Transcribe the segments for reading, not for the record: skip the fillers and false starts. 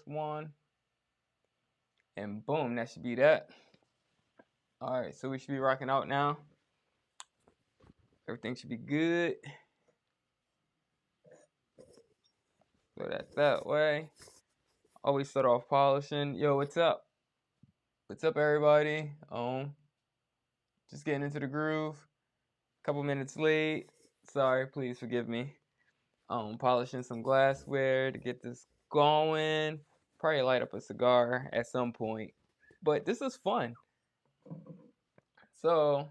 one. And boom, that should be that. All right, so we should be rocking out now. Everything should be good. So that's that way. Always start off polishing. Yo, what's up? What's up, everybody? Just getting into the groove. Couple minutes late. Sorry, please forgive me. Polishing some glassware to get this going. Probably light up a cigar at some point. But this is fun. So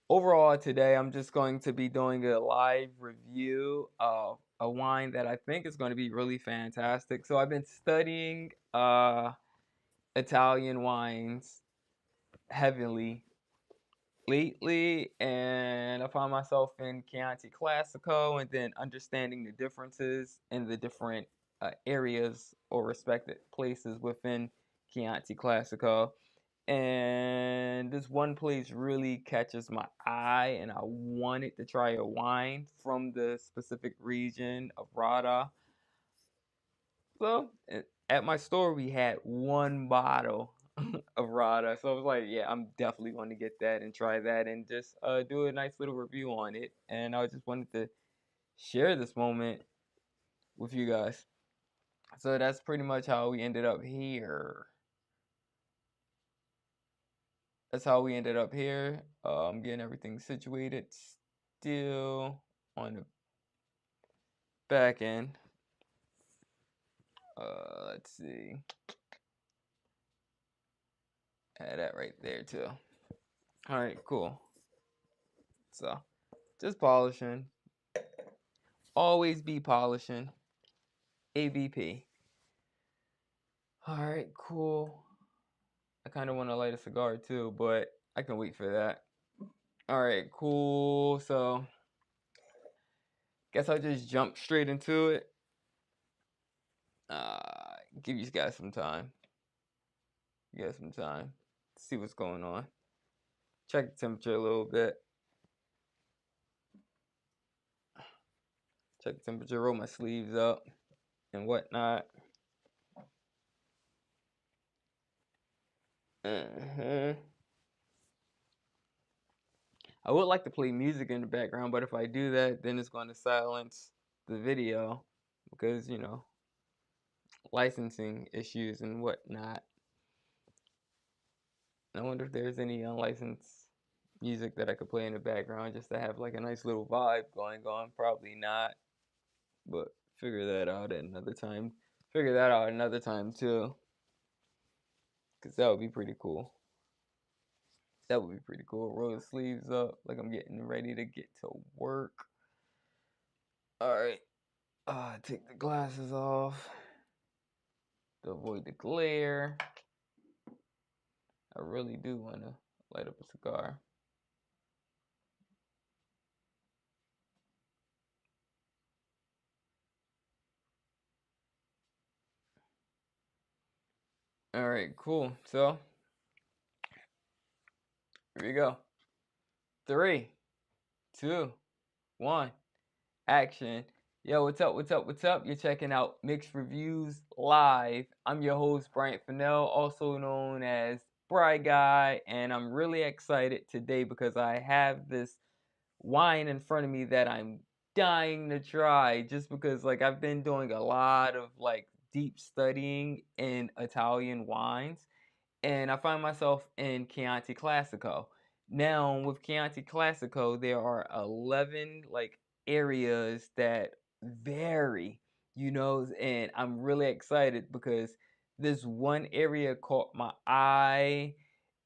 overall today I'm just going to be doing a live review of a wine that I think is going to be really fantastic. So I've been studying Italian wines heavily lately, and I find myself in Chianti Classico and then understanding the differences in the different areas or respected places within Chianti Classico. And this one place really catches my eye, and I wanted to try a wine from the specific region of Rada. So at my store, we had one bottle of Rada. So I was like, yeah, I'm definitely going to get that and try that and just do a nice little review on it. And I just wanted to share this moment with you guys. So that's pretty much how we ended up here. That's how we ended up here. I'm getting everything situated. Still on the back end. Let's see. Add that right there too. All right, cool. So just polishing. Always be polishing. ABP. All right, cool. I kind of want to light a cigar too, but I can wait for that. All right, cool. So guess I'll just jump straight into it. Give you guys some time. You guys some time. See what's going on. Check the temperature a little bit. Check the temperature, roll my sleeves up and whatnot. I would like to play music in the background, but if I do that, then it's going to silence the video because, you know, licensing issues and whatnot. I wonder if there's any unlicensed music that I could play in the background just to have like a nice little vibe going on. Probably not, but figure that out at another time. Figure that out another time too, because that would be pretty cool. That would be pretty cool. Roll the sleeves up like I'm getting ready to get to work. All right. Take the glasses off to avoid the glare. I really do want to light up a cigar. All right, cool. So here we go. 3, 2, 1, action. Yo, what's up? What's up? What's up? You're checking out Mixed Reviews Live. I'm your host, Bryant Fennell, also known as Bry Guy, and I'm really excited today because I have this wine in front of me that I'm dying to try just because like I've been doing a lot of like deep studying in Italian wines, and I find myself in Chianti Classico. Now, with Chianti Classico, there are 11 like areas that vary, you know, and I'm really excited because this one area caught my eye.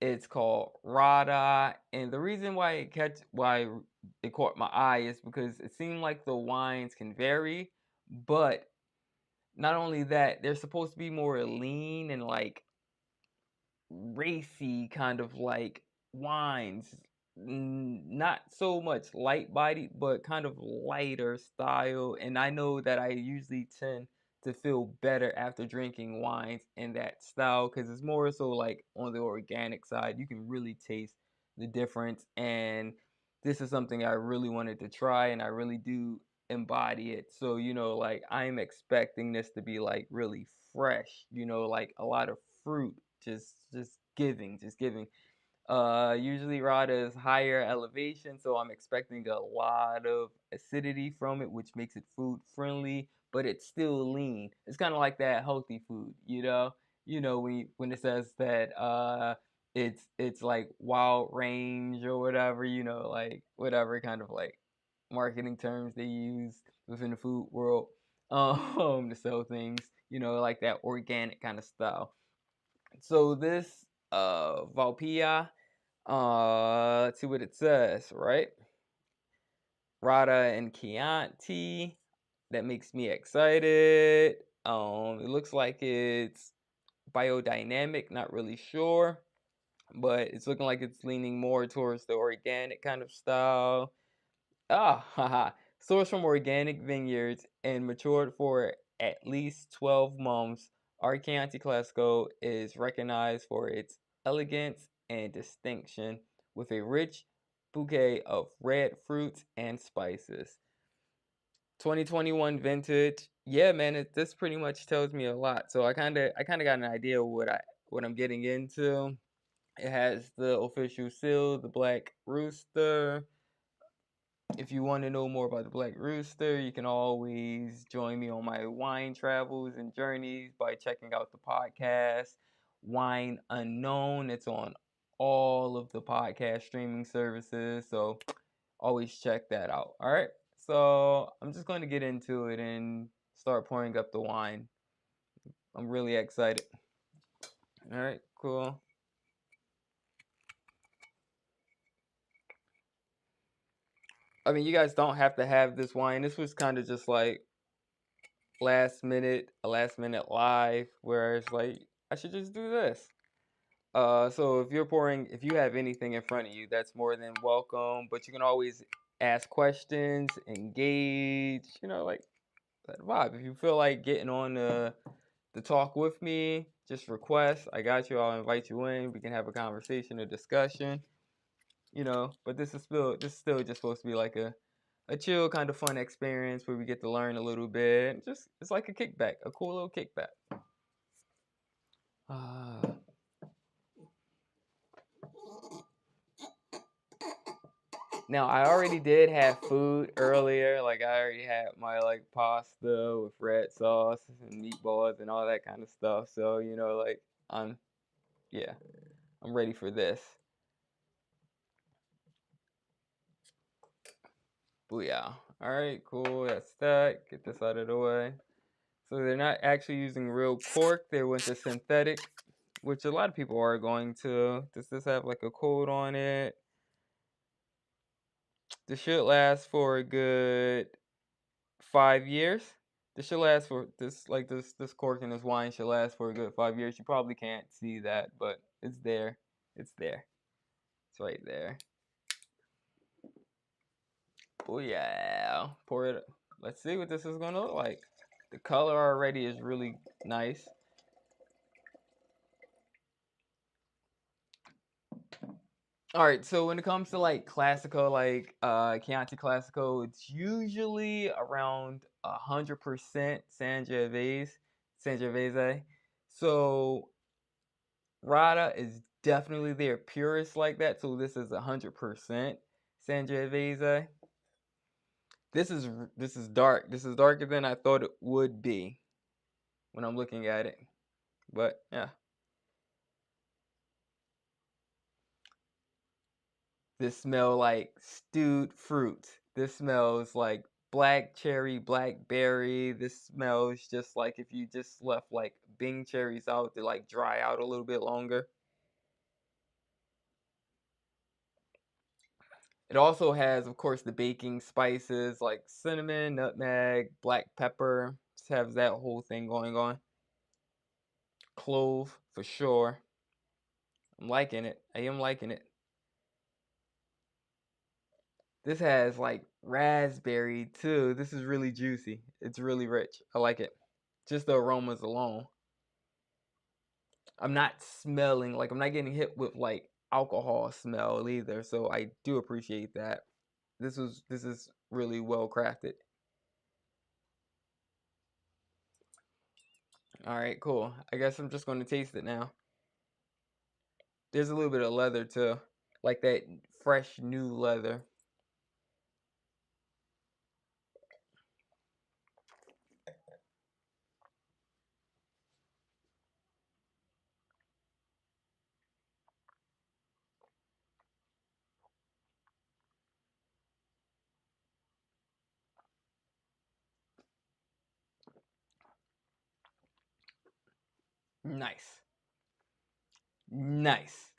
It's called Rada, and the reason why it caught my eye is because it seemed like the wines can vary, but not only that, they're supposed to be more lean and like racy kind of like wines. Not so much light bodied, but kind of lighter style. And I know that I usually tend to feel better after drinking wines in that style because it's more so like on the organic side. You can really taste the difference. And this is something I really wanted to try, and I really do embody it. So, like I'm expecting this to be like really fresh, like a lot of fruit, just giving, just giving. Usually Rada is higher elevation, so I'm expecting a lot of acidity from it, which makes it food friendly, but it's still lean. It's kind of like that healthy food, when it says that it's like wild range or whatever, like whatever kind of like marketing terms they use within the food world, to sell things, like that organic kind of style. So this Volpaia, let's see what it says, right? Rada and Chianti. That makes me excited. It looks like it's biodynamic, not really sure, but it's looking like it's leaning more towards the organic kind of style. Ah, haha. Sourced from organic vineyards and matured for at least 12 months, our Chianti Classico is recognized for its elegance and distinction with a rich bouquet of red fruits and spices. 2021 vintage. Yeah, man, this pretty much tells me a lot. So I kind of got an idea of what I'm getting into. It has the official seal, the Black Rooster. If you want to know more about the Black Rooster, you can always join me on my wine travels and journeys by checking out the podcast Wine Unknown. It's on all of the podcast streaming services, so always check that out. All right, so I'm just going to get into it and start pouring up the wine. I'm really excited. All right, cool. I mean, you guys don't have to have this wine. This was kind of just like a last minute live where it's like I should just do this. So if you have anything in front of you, that's more than welcome. But you can always ask questions, engage, like that vibe. If you feel like getting on the talk with me, just request. I got you. I'll invite you in. We can have a conversation, a discussion. But this is still just supposed to be like a chill kind of fun experience where we get to learn a little bit. Just it's like a kickback, a cool little kickback. Uh, Now I already did have food earlier. Like I already had my like pasta with red sauce and meatballs and all that kind of stuff. So like I'm yeah, I'm ready for this. Booyah! All right, cool. That's that. Get this out of the way. So they're not actually using real cork. They went to synthetic, which a lot of people are going to. Does this have like a code on it? This should last for a good 5 years. This should last for this cork in this wine should last for a good 5 years. You probably can't see that, but it's there. It's there. It's right there. Oh yeah. Pour it. Let's see what this is gonna look like. The color already is really nice. All right, so when it comes to like Classico, like Chianti Classico, it's usually around 100% Sangiovese. So Rada is definitely their purest like that. So this is 100% Sangiovese. This is dark. This is darker than I thought it would be when I'm looking at it. But yeah. This smell like stewed fruit. This smells like black cherry, blackberry. This smells just like if you just left like Bing cherries out to like dry out a little bit longer. It also has, of course, the baking spices like cinnamon, nutmeg, black pepper. Just has that whole thing going on. Clove for sure. I'm liking it. I am liking it. This has like raspberry too. This is really juicy. It's really rich. I like it. Just the aromas alone. I'm not getting hit with like alcohol smell either. So I do appreciate that. This is really well crafted. All right, cool. I guess I'm just going to taste it now. There's a little bit of leather too, like that fresh new leather. Nice. Nice.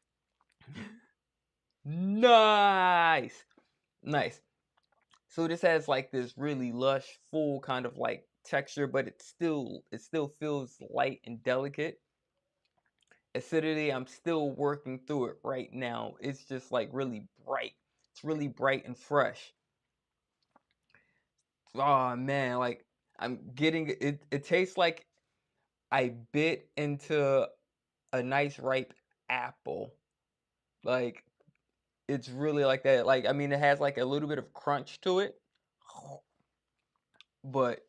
Nice. Nice. So this has like this really lush, full kind of like texture, but it still feels light and delicate. Acidity, I'm still working through it right now. It's just like really bright. It's really bright and fresh. Oh man, like I'm getting it. It tastes like I bit into a nice ripe apple. Like it's really like that. Like I mean, it has like a little bit of crunch to it, but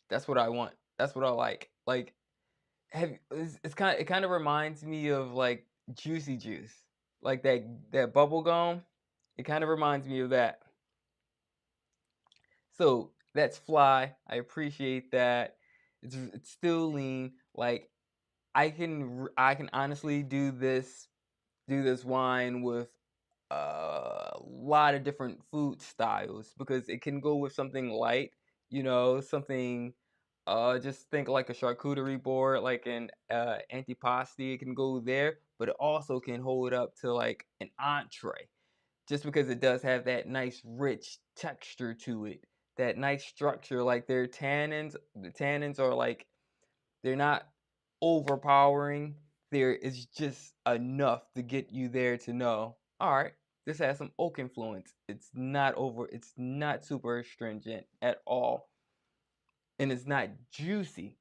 that's what I want. That's what I like. Like it kind of reminds me of like Juicy Juice, like that bubble gum. It kind of reminds me of that. So that's fly. I appreciate that. It's still lean. Like I can honestly do this wine with a lot of different food styles because it can go with something light, something just think like a charcuterie board, like an antipasti. It can go there, but it also can hold up to like an entree, just because it does have that nice rich texture to it, that nice structure. Like the tannins are like they're not overpowering. There is just enough to get you there to know, all right, this has some oak influence. It's not super astringent at all. And it's not juicy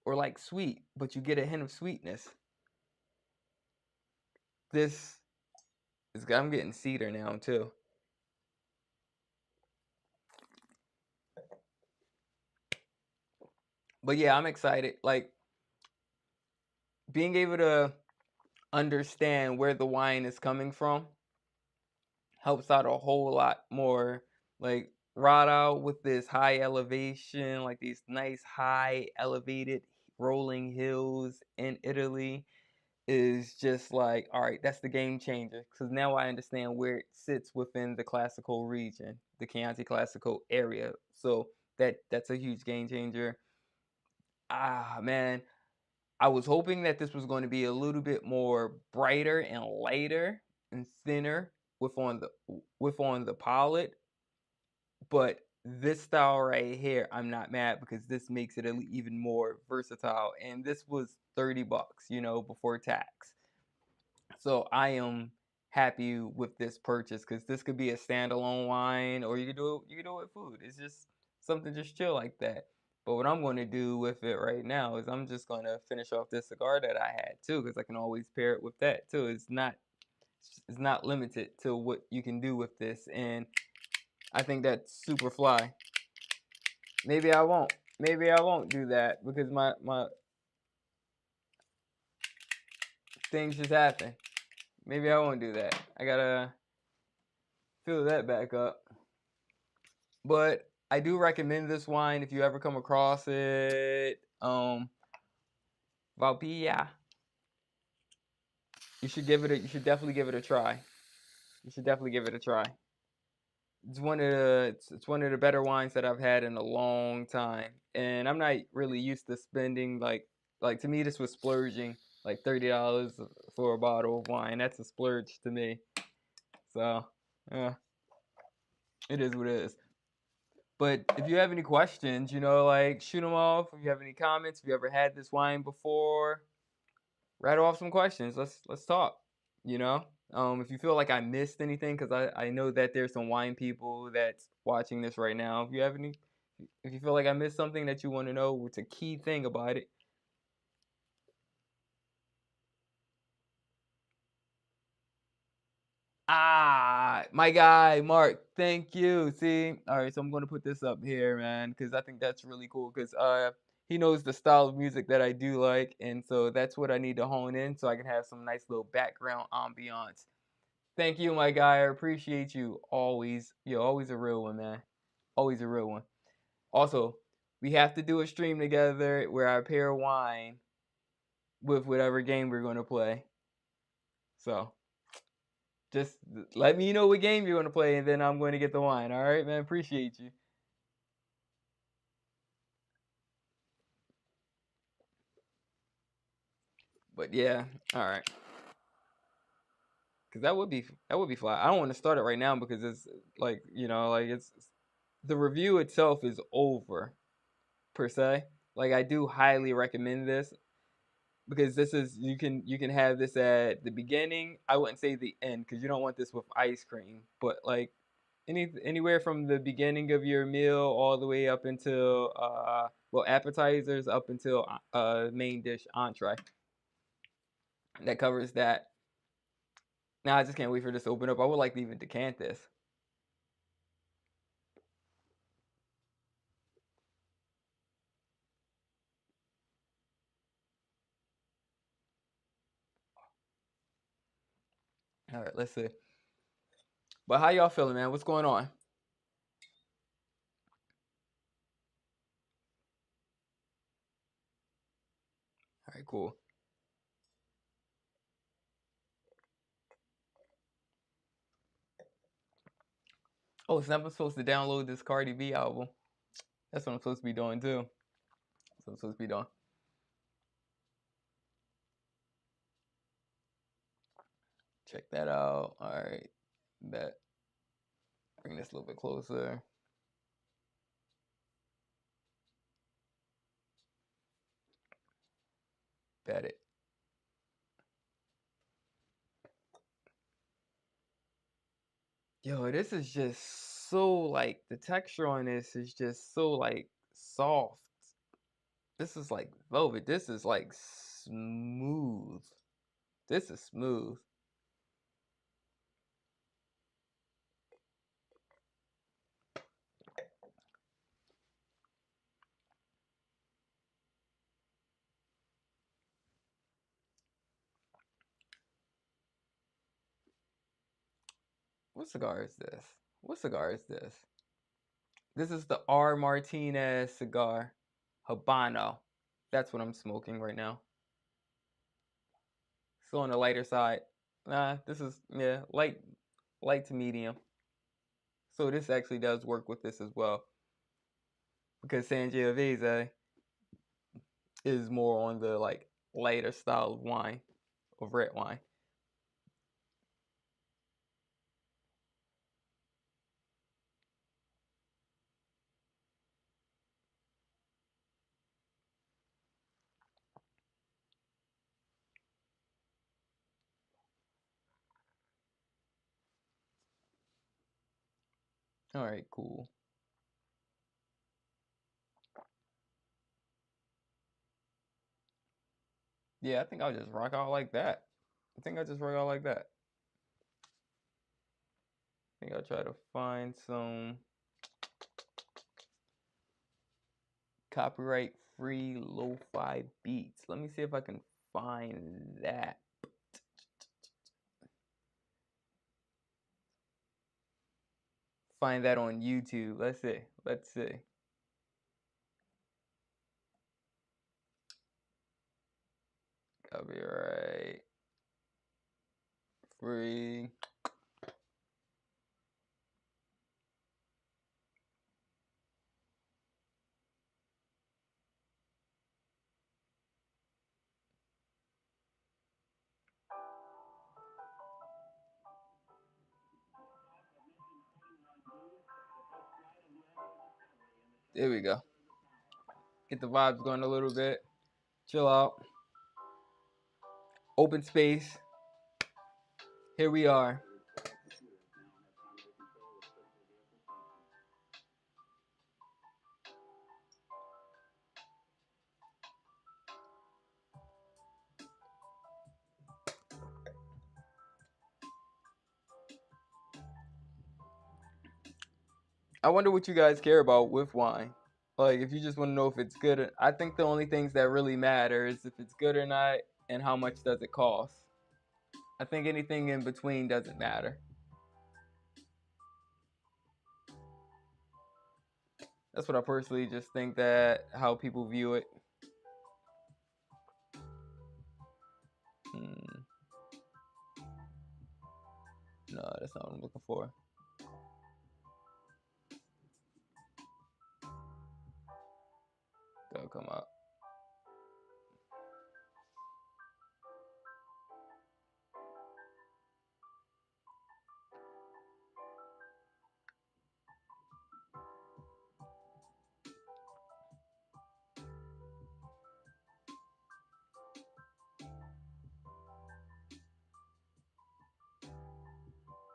or like sweet, but you get a hint of sweetness. This is I'm getting cedar now too. But yeah, I'm excited. Like being able to understand where the wine is coming from helps out a whole lot more. Like Rada with this high elevation, like these nice high elevated rolling hills in Italy is just like, all right, that's the game changer. Because now I understand where it sits within the classical region, the Chianti classical area. So that's a huge game changer. Ah man, I was hoping that this was going to be a little bit more brighter and lighter and thinner with on the palate, but this style right here, I'm not mad because this makes it even more versatile. And this was $30, before tax. So I am happy with this purchase because this could be a standalone wine, or you could do it with food. It's just something just chill like that. But what I'm going to do with it right now is I'm just going to finish off this cigar that I had too, because I can always pair it with that too. It's not limited to what you can do with this, and I think that's super fly. Maybe I won't. Maybe I won't do that because my things just happen. Maybe I won't do that. I gotta fill that back up. But I do recommend this wine if you ever come across it. Volpaia. You should definitely give it a try. You should definitely give it a try. It's one of the better wines that I've had in a long time. And I'm not really used to spending to me this was splurging like $30 for a bottle of wine. That's a splurge to me. So, yeah, it is what it is. But if you have any questions, like shoot them off. If you have any comments, if you ever had this wine before, rattle off some questions. Let's talk. You know, if you feel like I missed anything, because I know that there's some wine people that's watching this right now. If you feel like I missed something that you want to know, what's a key thing about it. Ah, my guy, Mark. Thank you. See, all right. So I'm gonna put this up here, man, because I think that's really cool. Because he knows the style of music that I do like, and so that's what I need to hone in so I can have some nice little background ambiance. Thank you, my guy. I appreciate you always. You're always a real one, man. Always a real one. Also, we have to do a stream together where I pair wine with whatever game we're going to play. So, just let me know what game you're going to play, and then I'm going to get the wine. All right, man? Appreciate you. But yeah, all right. Because that would be fly. I don't want to start it right now because it's like, like it's the review itself is over per se. Like, I do highly recommend this because this is you can have this at the beginning. I wouldn't say the end because you don't want this with ice cream, but like anywhere from the beginning of your meal all the way up until well, appetizers up until main dish entree. That covers that. Now I just can't wait for this to open up. I would like to even decant this. All right, let's see. But how y'all feeling, man? What's going on? All right, cool. Oh, so I'm supposed to download this Cardi B album. That's what I'm supposed to be doing too. That's what I'm supposed to be doing. Check that out. All right, bet. Bring this a little bit closer. Bet it. Yo, this is just so like the texture on this is just so like soft. This is like velvet. This is like smooth. This is smooth. What cigar is this? What cigar is this? This is the R. Martinez cigar, Habano. That's what I'm smoking right now. Still on the lighter side. Nah, this is yeah, light to medium. So this actually does work with this as well. Because Sangiovese is more on the like lighter style of wine, of red wine. All right, cool. Yeah, I think I'll just rock out like that. I think I'll just rock out like that. I think I'll try to find some copyright free lo-fi beats. Let me see if I can find that. Find that on YouTube. Let's see. Let's see. Copyright free. There we go. Get the vibes going a little bit. Chill out. Open space. Here we are. I wonder what you guys care about with wine. Like, if you just want to know if it's good, I think the only things that really matter is if it's good or not and how much does it cost. I think anything in between doesn't matter. That's what I personally just think, that how people view it. No, that's not what I'm looking for. That'll come up.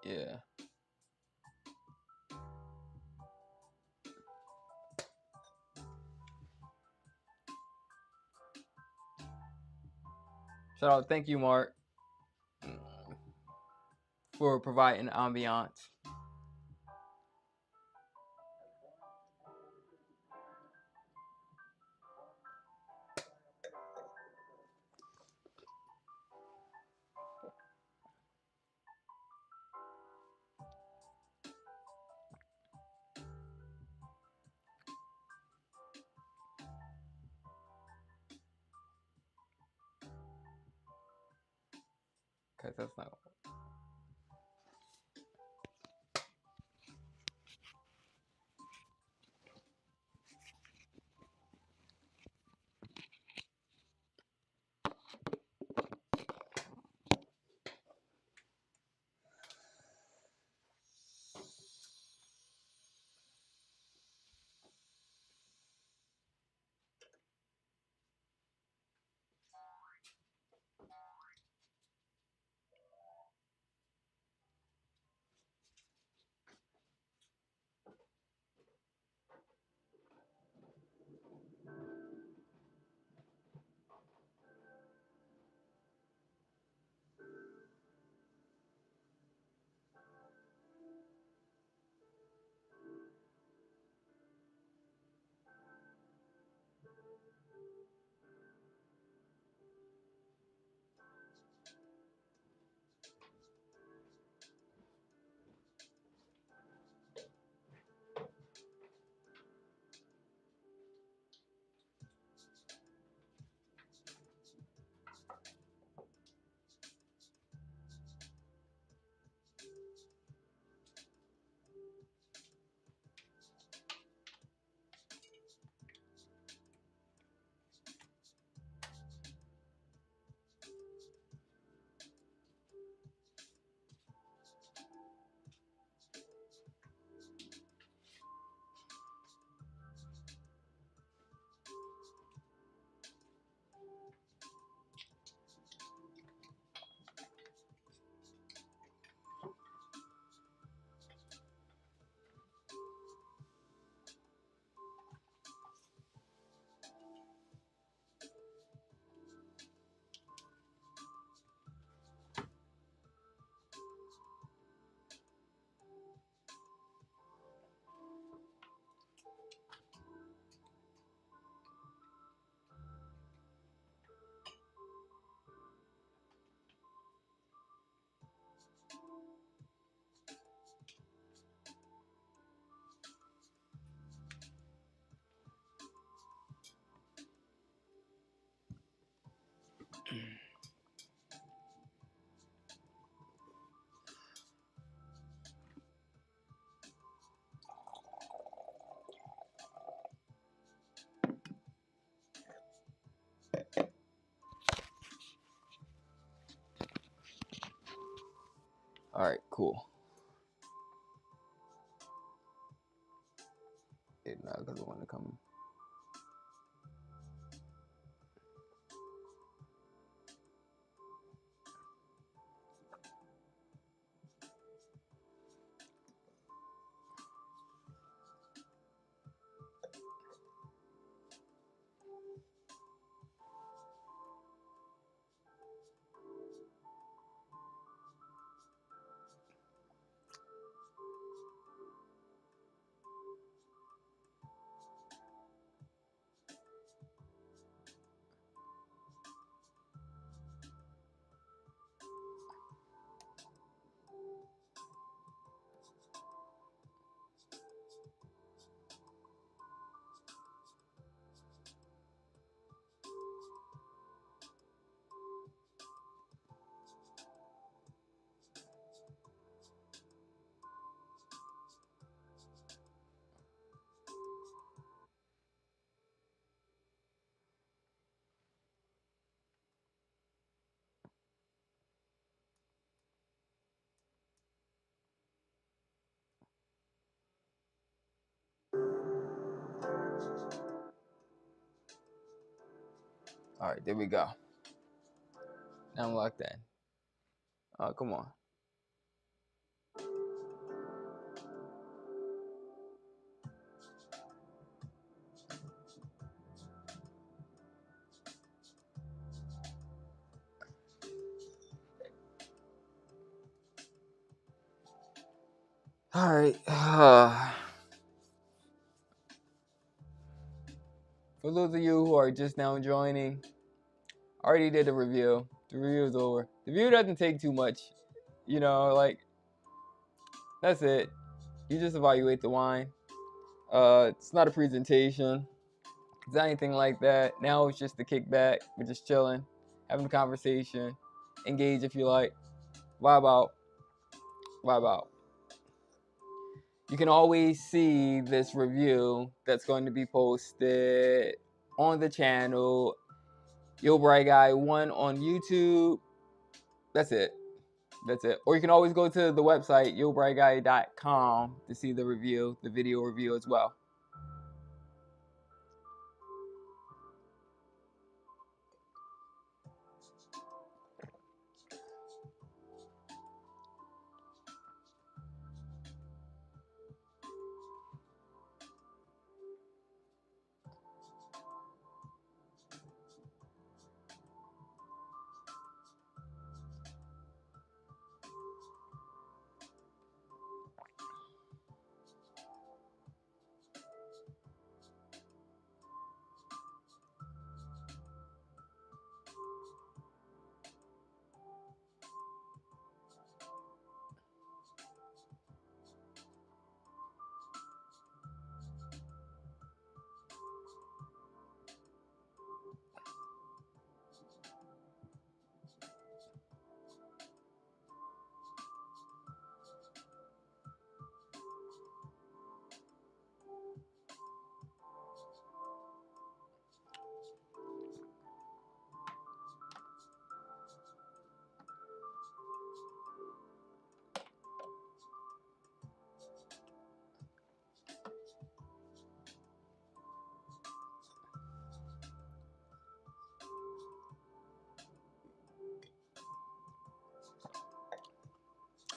Yeah. Shout out, thank you, Mark, for providing ambiance. Cause that's not. All right, cool. No, because I want to come. All right, there we go. Now I'm locked in. Oh, come on. All right. For those of you who are just now joining, I already did a review. The review is over. The review doesn't take too much. You know, like, that's it. You just evaluate the wine. It's not a presentation. It's not anything like that. Now it's just a kickback. We're just chilling, having a conversation, engage if you like, vibe out, vibe out. You can always see this review that's going to be posted on the channel, Yo Bright Guy 1 on YouTube. That's it. That's it. Or you can always go to the website, yobrightguy.com, to see the review, the video review as well.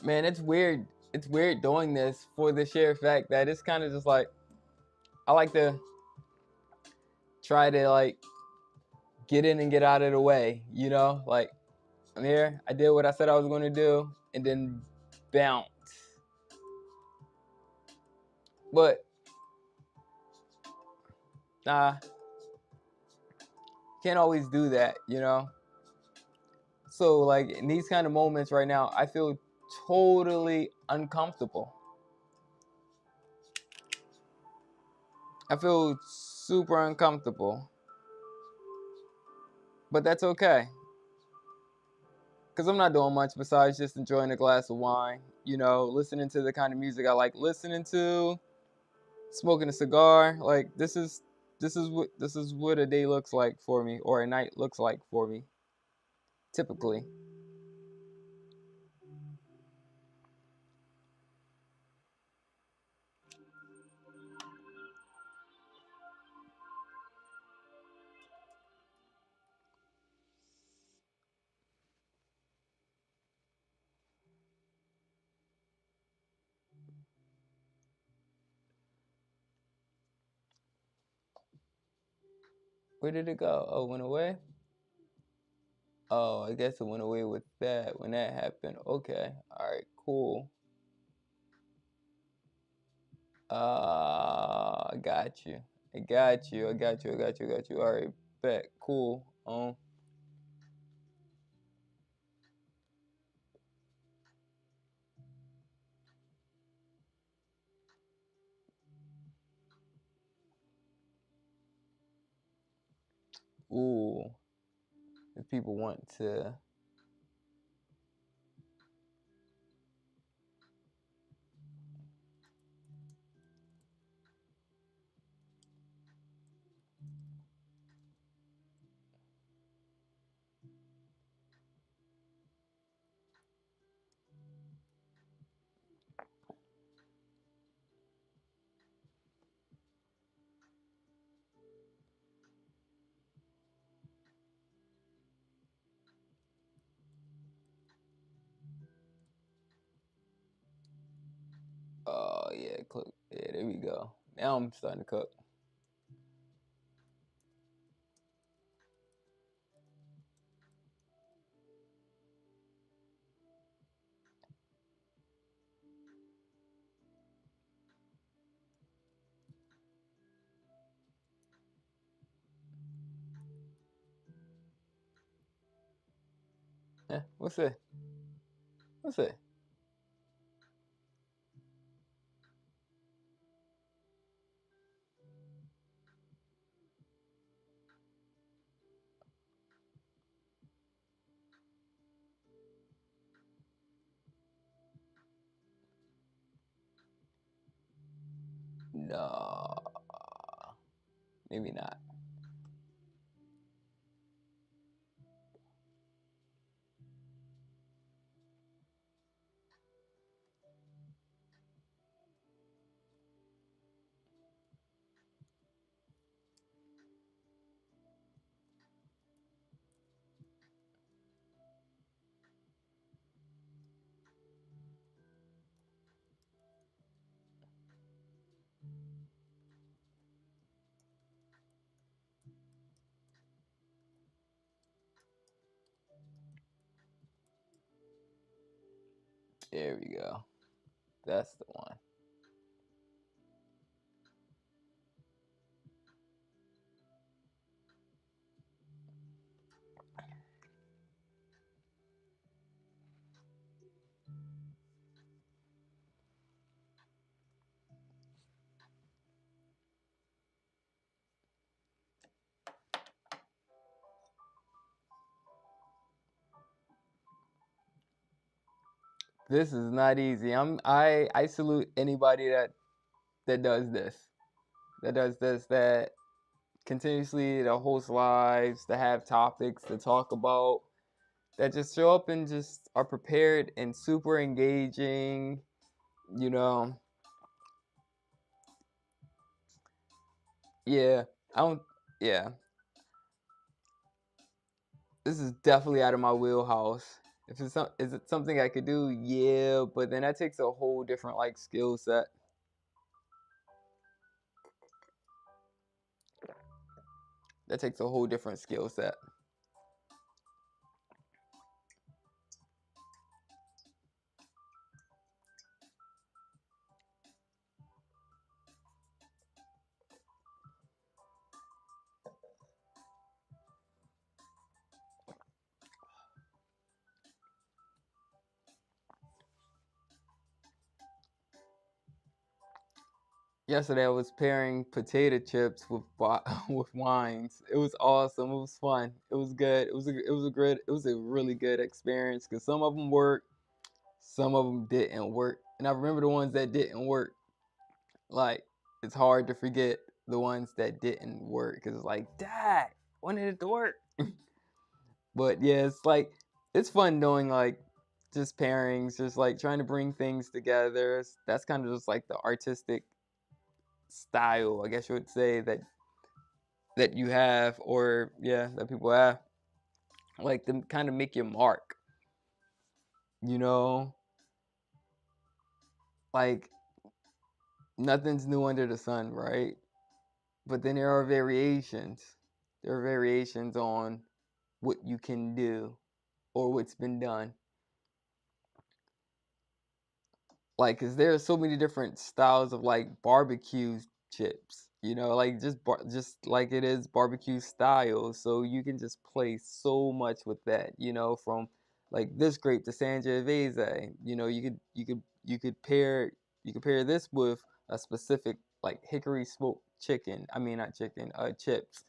Man, it's weird. It's weird doing this for the sheer fact that it's kind of just like, I like to try to like get in and get out of the way, you know? Like, I'm here, I did what I said I was going to do, and then bounce. But, nah, can't always do that, you know? So, like, in these kind of moments right now, I feel totally uncomfortable. I feel super uncomfortable. But that's okay. Because I'm not doing much besides just enjoying a glass of wine, you know, listening to the kind of music I like listening to, smoking a cigar. Like, this is what a day looks like for me, or a night looks like for me, typically. Where did it go? Oh, it went away? Oh, I guess it went away with that when that happened. Okay. All right, cool. I got you. I got you. I got you. I got you. I got you. All right, bet. Cool. Ooh. If people want to. Oh yeah, cook. Yeah, there we go. Now I'm starting to cook. Yeah, what's it? What's it? No, maybe not. There we go. That's the one. This is not easy. I salute anybody that does this. That does this. That continuously to host lives, to have topics to talk about, that just show up and just are prepared and super engaging. You know, yeah. I don't. Yeah, this is definitely out of my wheelhouse. If it's is it something I could do? Yeah, but then that takes a whole different like skill set. That takes a whole different skill set. Yesterday I was pairing potato chips with with wines. It was awesome. It was fun. It was good. It was a really good experience because some of them worked, some of them didn't work, and I remember the ones that didn't work. Like it's hard to forget the ones that didn't work because it's like, Dad, wanted it to work. But yeah, it's like it's fun doing like just pairings, just like trying to bring things together. That's kind of just like the artistic style, I guess you would say that you have, or yeah, that people have, like to kind of make your mark. You know, like nothing's new under the sun, right? But then there are variations. There are variations on what you can do or what's been done. Like, cause there are so many different styles of like barbecue chips, you know, like just like it is barbecue style. So you can just play so much with that, you know, from like this grape to Sangiovese. You know, you could pair this with a specific like hickory smoked chicken. I mean, not chicken, chips.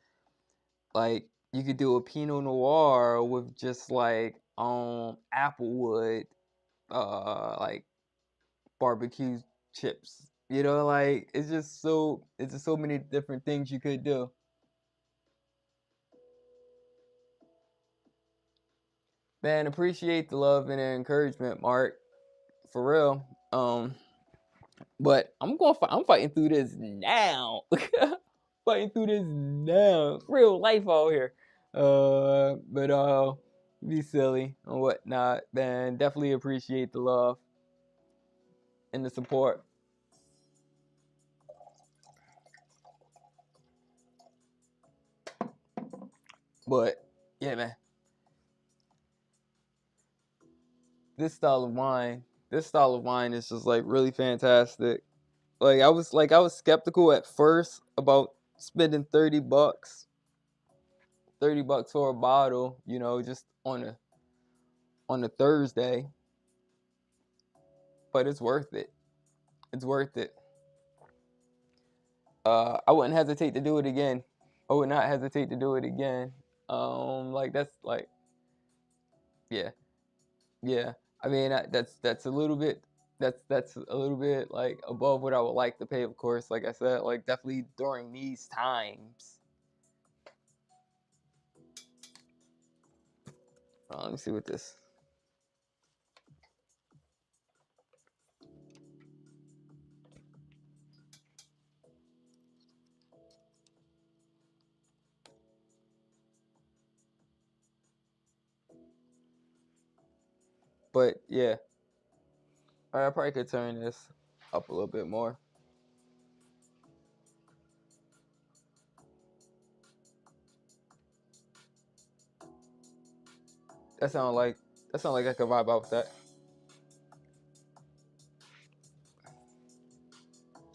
Like you could do a Pinot Noir with just like applewood, like barbecue chips. You know, like it's just so many different things you could do. Man, appreciate the love and the encouragement, Mark. For real. But I'm fighting through this now. Fighting through this now. Real life out here. But be silly and whatnot. Man, definitely appreciate the love and the support. But yeah, man, this style of wine, is just like really fantastic. Like I was skeptical at first about spending $30 for a bottle, just on a Thursday, but it's worth it. It's worth it. I wouldn't hesitate to do it again. I would not hesitate to do it again. Like that's like, yeah, yeah. I mean, that's a little bit, that's a little bit like above what I would like to pay, of course. Like I said, like definitely during these times. Let me see what this. But yeah, I probably could turn this up a little bit more. That sound like I could vibe out with that.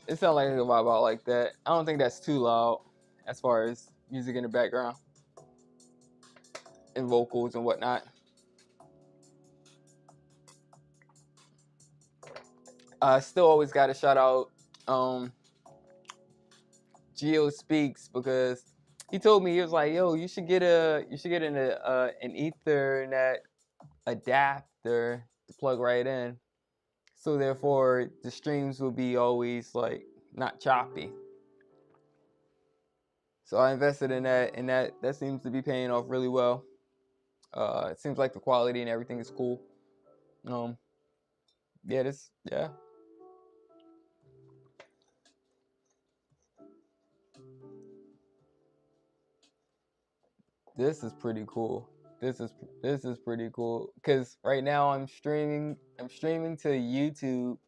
It sounds like I could vibe out like that. I don't think that's too loud as far as music in the background and vocals and whatnot. I still always got to shout out Geo Speaks, because he told me, he was like, "Yo, you should get an Ethernet adapter to plug right in, so therefore the streams will be always like not choppy." So I invested in that, and that seems to be paying off really well. It seems like the quality and everything is cool. Yeah, this is pretty cool. This is pretty cool, because right now I'm streaming to YouTube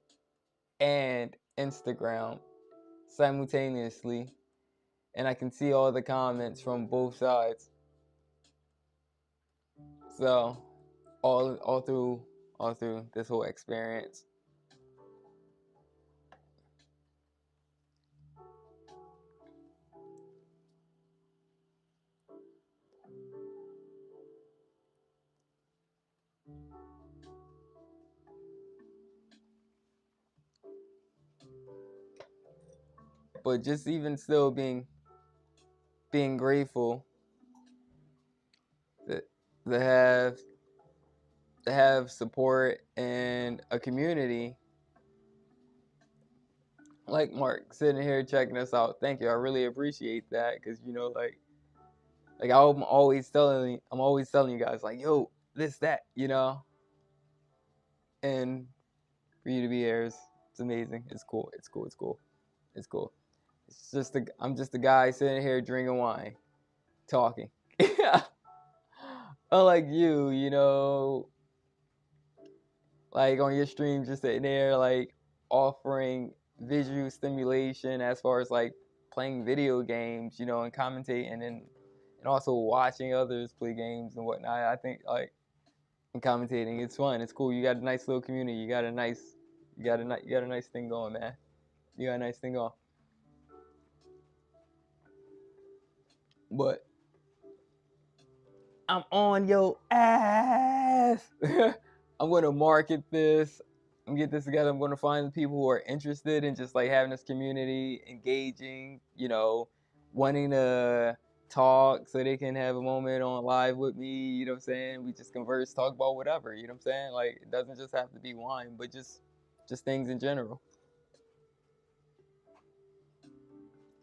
and Instagram simultaneously, and I can see all the comments from both sides. So all through this whole experience. But just even still being grateful that to have support and a community like Mark sitting here checking us out. Thank you. I really appreciate that, because I'm always telling you guys, like, yo, this, that, and for you to be here is, it's amazing. It's cool. It's cool. It's cool. It's cool. I'm just a guy sitting here drinking wine, talking. Unlike you, like on your stream, just sitting there, like offering visual stimulation as far as like playing video games, and commentating, and also watching others play games and whatnot. I think like, and commentating, it's fun. It's cool. You got a nice little community. You got a nice thing going, man. You got a nice thing going. But I'm on your ass. I'm gonna market this. I'm gonna get this together. I'm gonna find people who are interested in just like having this community, engaging, wanting to talk so they can have a moment on live with me, you know what I'm saying? We just converse, talk about whatever, you know what I'm saying? Like, it doesn't just have to be wine, but just things in general.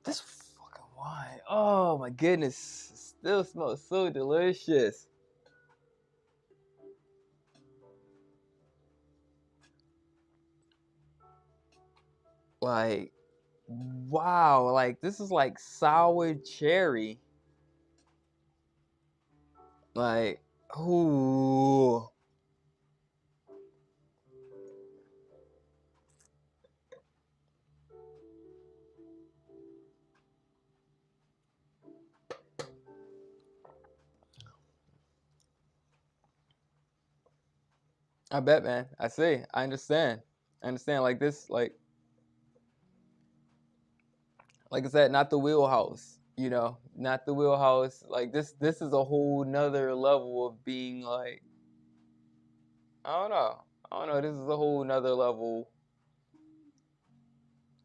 This fucking wine, oh my goodness, it still smells so delicious. Like, wow, like this is like sour cherry. Like, ooh. I bet, man. I see. I understand. I understand. Like this, like I said, not the wheelhouse. You know, not the wheelhouse. Like this is a whole nother level of being like, I don't know. I don't know. This is a whole nother level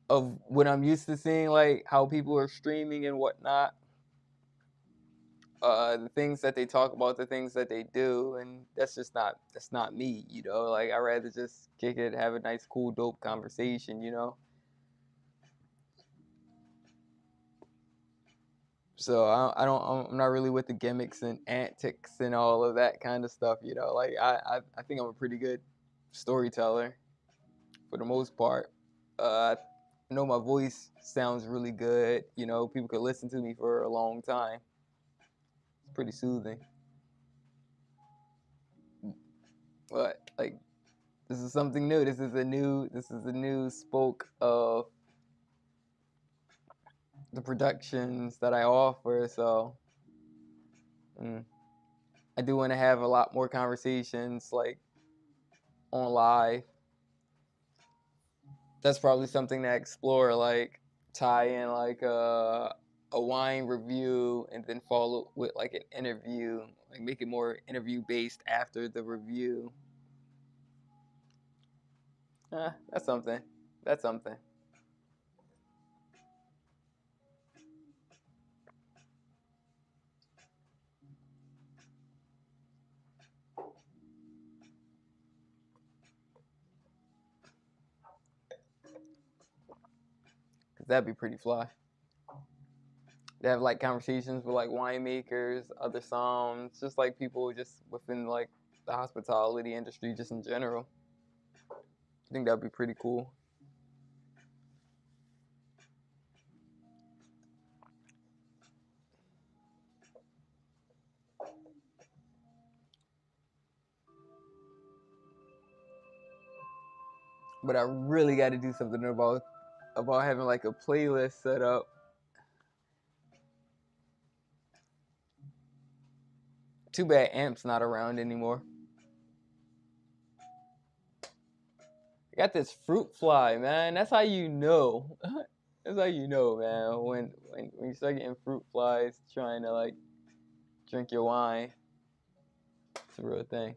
of what I'm used to seeing, like how people are streaming and whatnot. The things that they talk about, the things that they do, and that's not me, you know. Like I rather just kick it, have a nice, cool, dope conversation, you know. So I'm not really with the gimmicks and antics and all of that kind of stuff, you know. Like I think I'm a pretty good storyteller for the most part. I know my voice sounds really good, you know. People could listen to me for a long time. It's pretty soothing. But like this is something new. This is a new spoke of the productions that I offer. So I do want to have a lot more conversations like on live. That's probably something to explore, like tie in like a wine review and then follow with like an interview, like make it more interview based after the review. That's something. That's something. Cause that'd be pretty fly. They have like conversations with like winemakers, other somms, just like people just within like the hospitality industry, just in general. I think that'd be pretty cool. But I really got to do something about having like a playlist set up. Too bad Amp's not around anymore. I got this fruit fly, man. That's how you know. That's how you know, man. When you start getting fruit flies trying to like drink your wine, it's a real thing.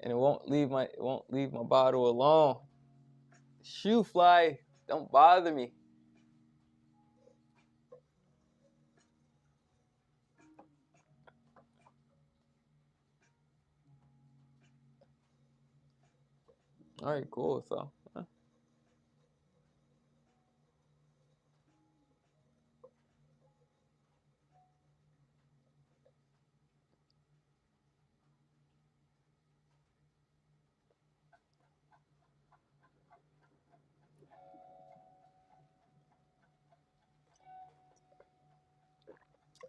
And it won't leave my bottle alone. Shoe fly, don't bother me. All right, cool. So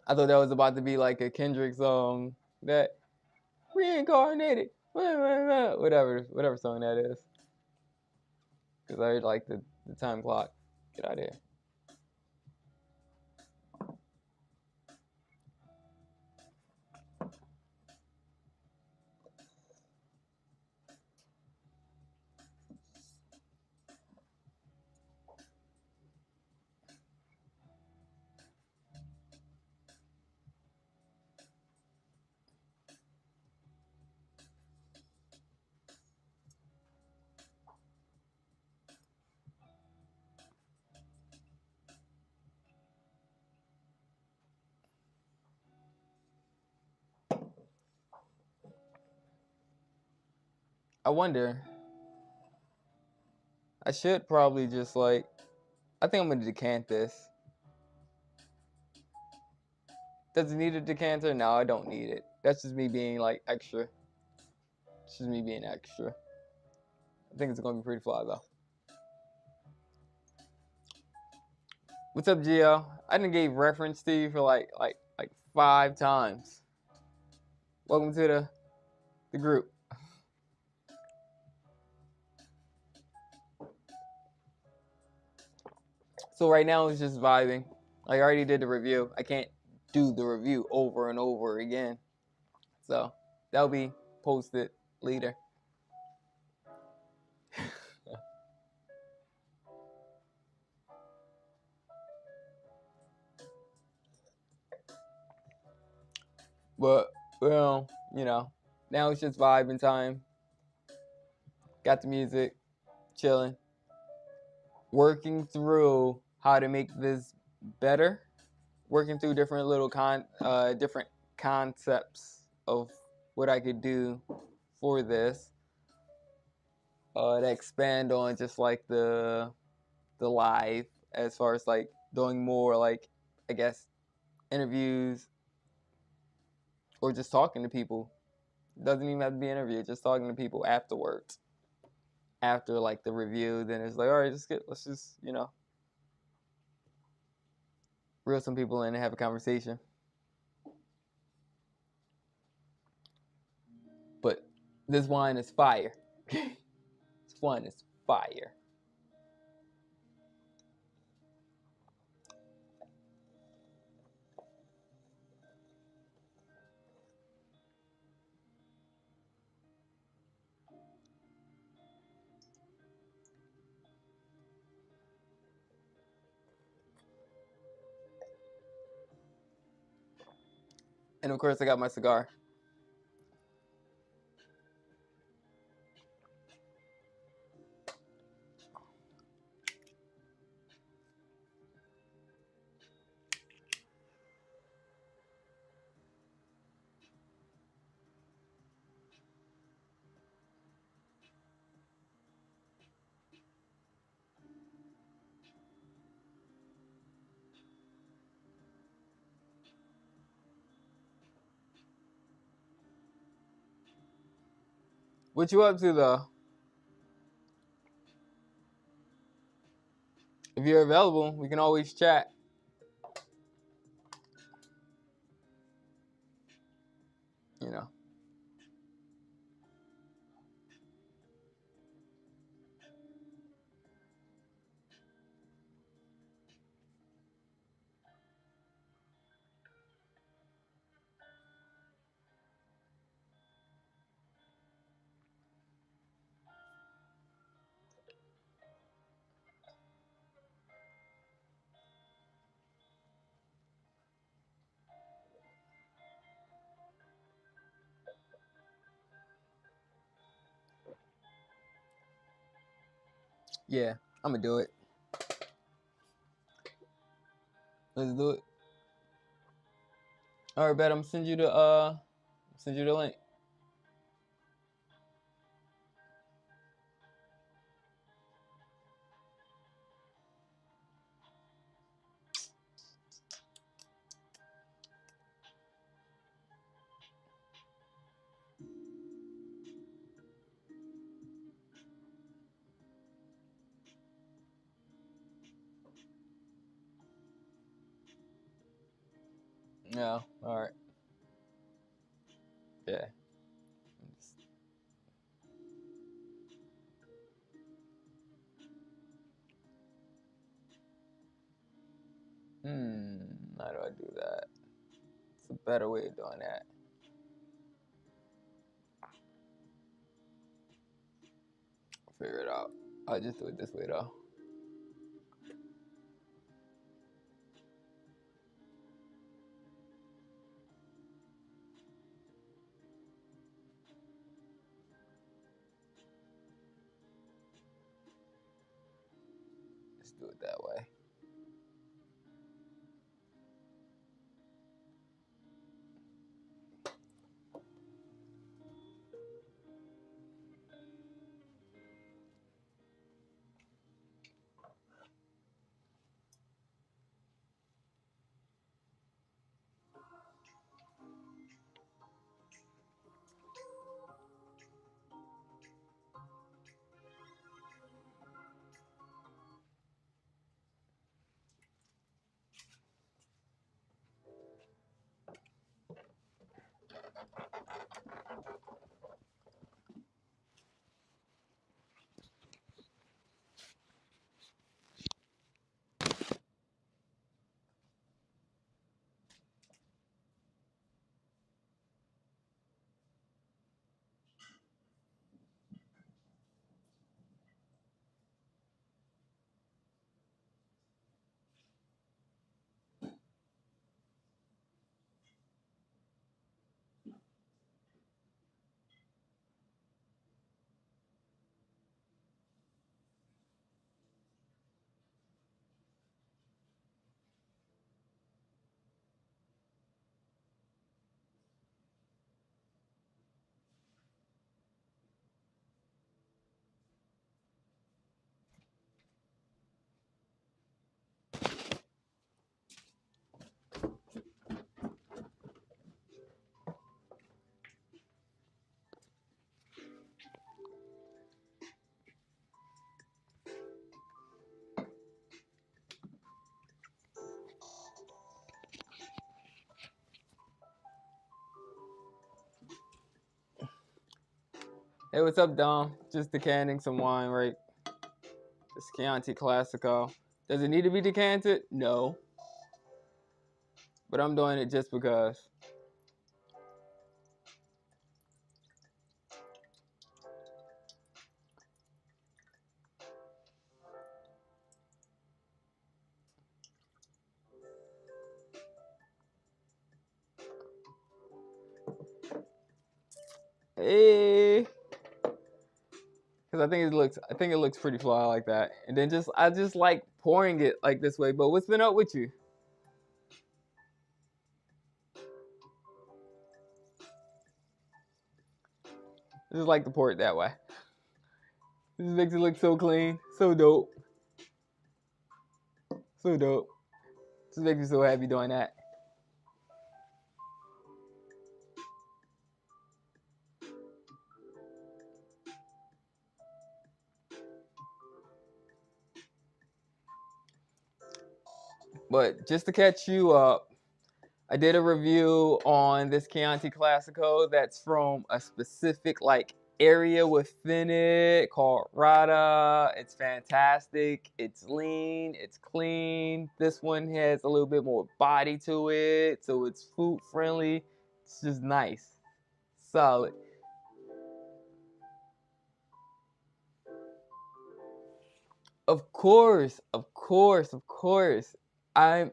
I thought that was about to be like a Kendrick song that reincarnated, whatever song that is. Because I heard like the time clock. Get out of here. I wonder. I should probably just like. I think I'm gonna decant this. Does it need a decanter? No, I don't need it. That's just me being like extra. It's just me being extra. I think it's gonna be pretty fly though. What's up, Gio? I done gave reference to you for like 5 times. Welcome to the group. So right now it's just vibing. Like I already did the review. I can't do the review over and over again. So that'll be posted leader. But, well, you know, now it's just vibing time. Got the music, chilling, working through how to make this better, working through different little different concepts of what I could do for this, to expand on just like the live, as far as like doing more like, I guess, interviews or just talking to people. Doesn't even have to be an interview, just talking to people afterwards. After like the review, then it's like, all right, let's just, you know, reel some people in and have a conversation. But this wine is fire. This wine is fire. And of course, I got my cigar. What you up to though? If you're available, we can always chat. You know. Yeah, I'm gonna do it. Let's do it. All right, bet. I'm gonna send you the link. Yeah. All right. Yeah. How do I do that? It's a better way of doing that. I'll figure it out. I'll just do it this way though. Let's do it that way. Hey, what's up, Dom? Just decanting some wine, right? This Chianti Classico. Does it need to be decanted? No. But I'm doing it just because. Hey. Because I think it looks pretty fly like that. And then I just like pouring it like this way. But what's been up with you? I just like to pour it that way. This makes it look so clean, so dope, so dope. Just makes me so happy doing that. But just to catch you up, I did a review on this Chianti Classico that's from a specific like area within it called Rada. It's fantastic. It's lean. It's clean. This one has a little bit more body to it, so it's food friendly. It's just nice, solid. Of course, of course, of course. I'm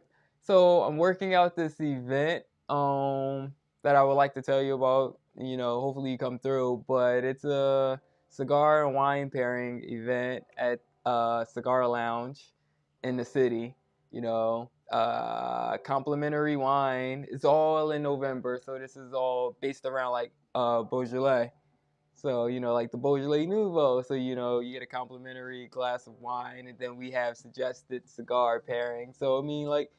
I'm working out this event that I would like to tell you about. Hopefully you come through, but it's a cigar and wine pairing event at Cigar Lounge in the city. Complimentary wine. It's all in November, so this is all based around like Beaujolais. So, like the Beaujolais Nouveau. So, you get a complimentary glass of wine, and then we have suggested cigar pairing. So, I mean, like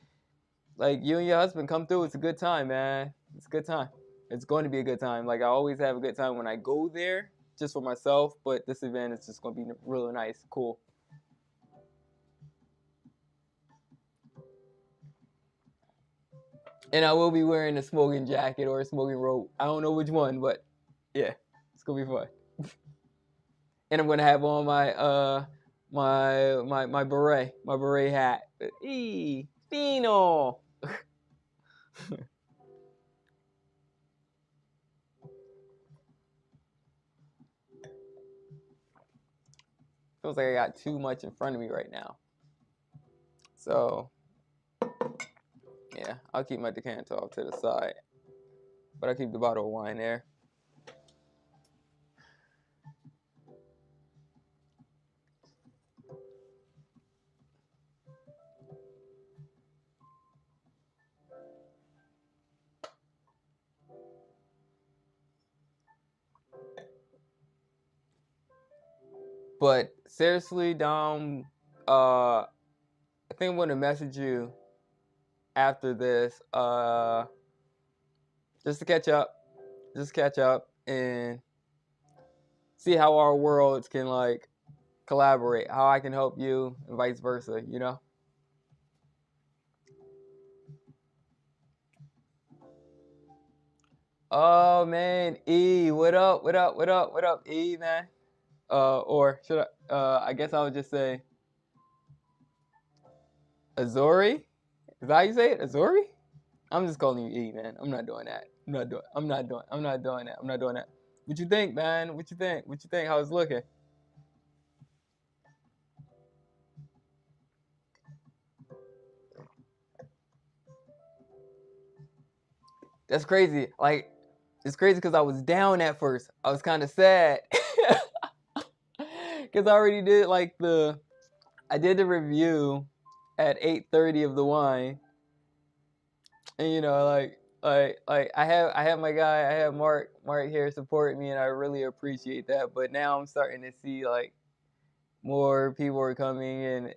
you and your husband come through. It's a good time, man. It's a good time. It's going to be a good time. Like I always have a good time when I go there, just for myself. But this event is just going to be really nice, cool. And I will be wearing a smoking jacket or a smoking robe. I don't know which one, but yeah, it's gonna be fun. And I'm gonna have on my beret hat. Fino. Feels like I got too much in front of me right now. So yeah, I'll keep my decanter off to the side, but I'll keep the bottle of wine there. But seriously, Dom, I think I'm gonna message you after this, just to catch up and see how our worlds can like collaborate, how I can help you and vice versa. Oh man, E, what up, what up, what up, what up, E, man? Or should I guess I would just say Azori? Is that how you say it? Azori? I'm just calling you E, man. I'm not doing that. I'm not doing that. I'm not doing that. What you think, man? What you think? What you think? How's it looking? That's crazy. Like, it's crazy because I was down at first. I was kind of sad. Because I already did I did the review at 8:30 of the wine. And I have my guy, I have Mark here supporting me, and I really appreciate that. But now I'm starting to see like more people are coming and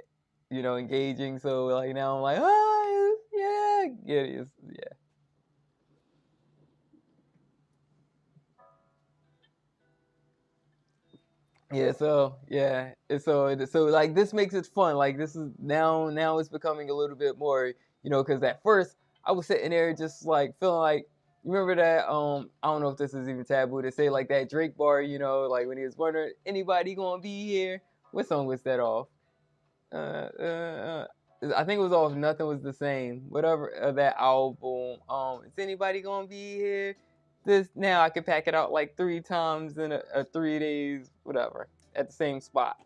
engaging. So like now I'm like, oh yeah, yeah. Yeah, so yeah, so like this makes it fun. Like this is now it's becoming a little bit more, because at first I was sitting there just like feeling like You remember that? I don't know if this is even taboo to say like that Drake bar. You know, like when he was wondering anybody gonna be here. What song was that off? I think it was off Nothing Was the Same. Whatever that album. Is anybody gonna be here? This now I can pack it out like 3 times in a 3 days, whatever, at the same spot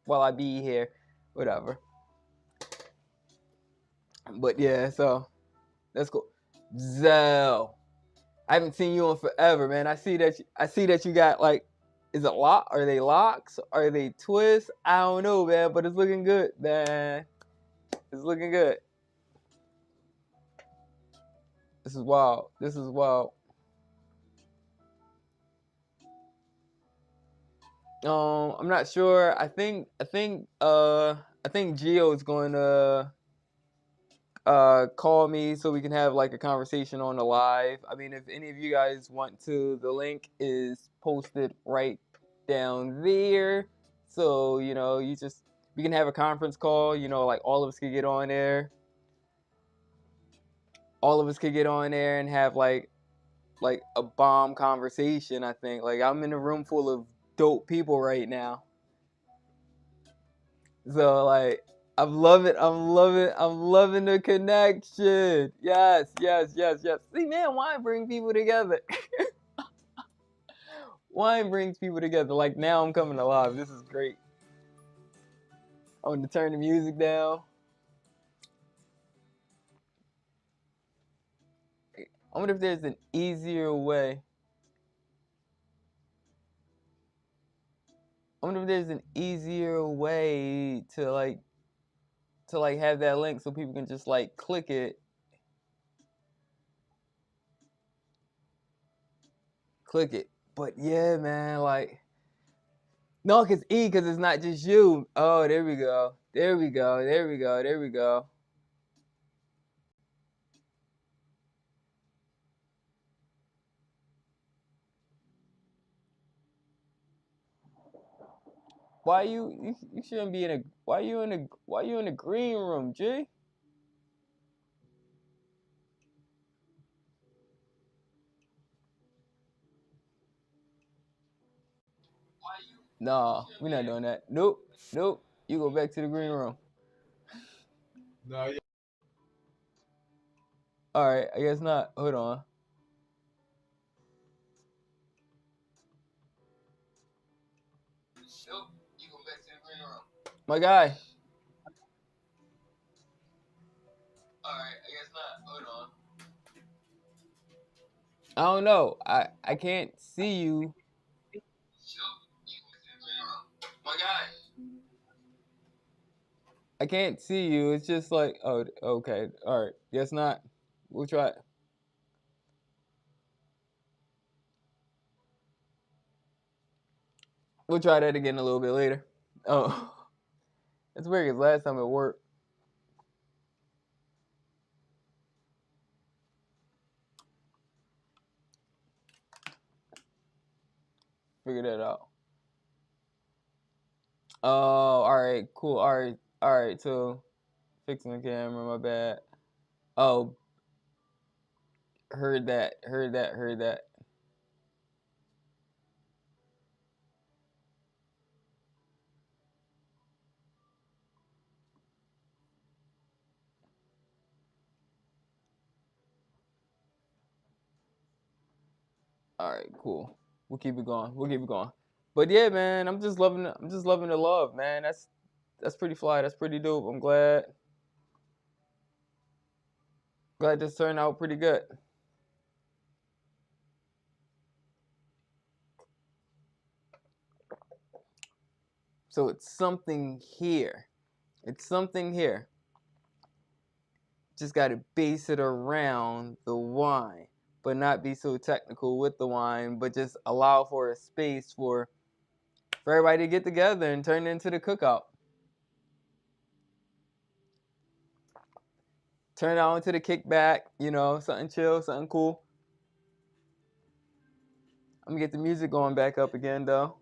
while I be here, whatever. But yeah, so that's cool. Zell, I haven't seen you in forever, man. I see that you got like, is it lock? Are they locks? Are they twists? I don't know, man, but it's looking good, man. It's looking good. This is wild. This is wild. I'm not sure. I think Gio's going to call me so we can have like a conversation on the live. I mean, if any of you guys want to, the link is posted right down there. So, we can have a conference call, like all of us could get on there. All of us could get on there and have like a bomb conversation, I think. Like I'm in a room full of dope people right now. So like I'm loving the connection. Yes. See, man, wine brings people together. Wine brings people together. Like now I'm coming alive. This is great. I want to turn the music down. I wonder if there's an easier way. I wonder if there's an easier way to have that link so people can just like click it. Click it. But yeah, man, like no, cause it's not just you. Oh, there we go. There we go. There we go. There we go. Why you shouldn't be in a why you in the green room, G? Nah, we're not doing that. Nope. You go back to the green room. No, yeah. All right, I guess not. Hold on. Nope. You go back to the green room. My guy. All right, I guess not. Hold on. I don't know. I can't see you. My guy. I can't see you. It's just like, oh, okay. All right. Guess not. We'll try it. We'll try that again a little bit later. Oh, it's weird because last time it worked. Figure that out. Oh, all right. Cool. All right. So, fixing the camera. My bad. Oh, heard that. Heard that. All right. Cool. We'll keep it going. We'll keep it going. But yeah, man, I'm just loving it. I'm just loving the love, man. That's pretty fly. That's pretty dope. I'm glad this turned out pretty good. So it's something here. It's something here. Just got to base it around the wine, but not be so technical with the wine, but just allow for a space for everybody to get together and turn it into the cookout. Turn it on into the kickback, something chill, something cool. I'm gonna get the music going back up again though.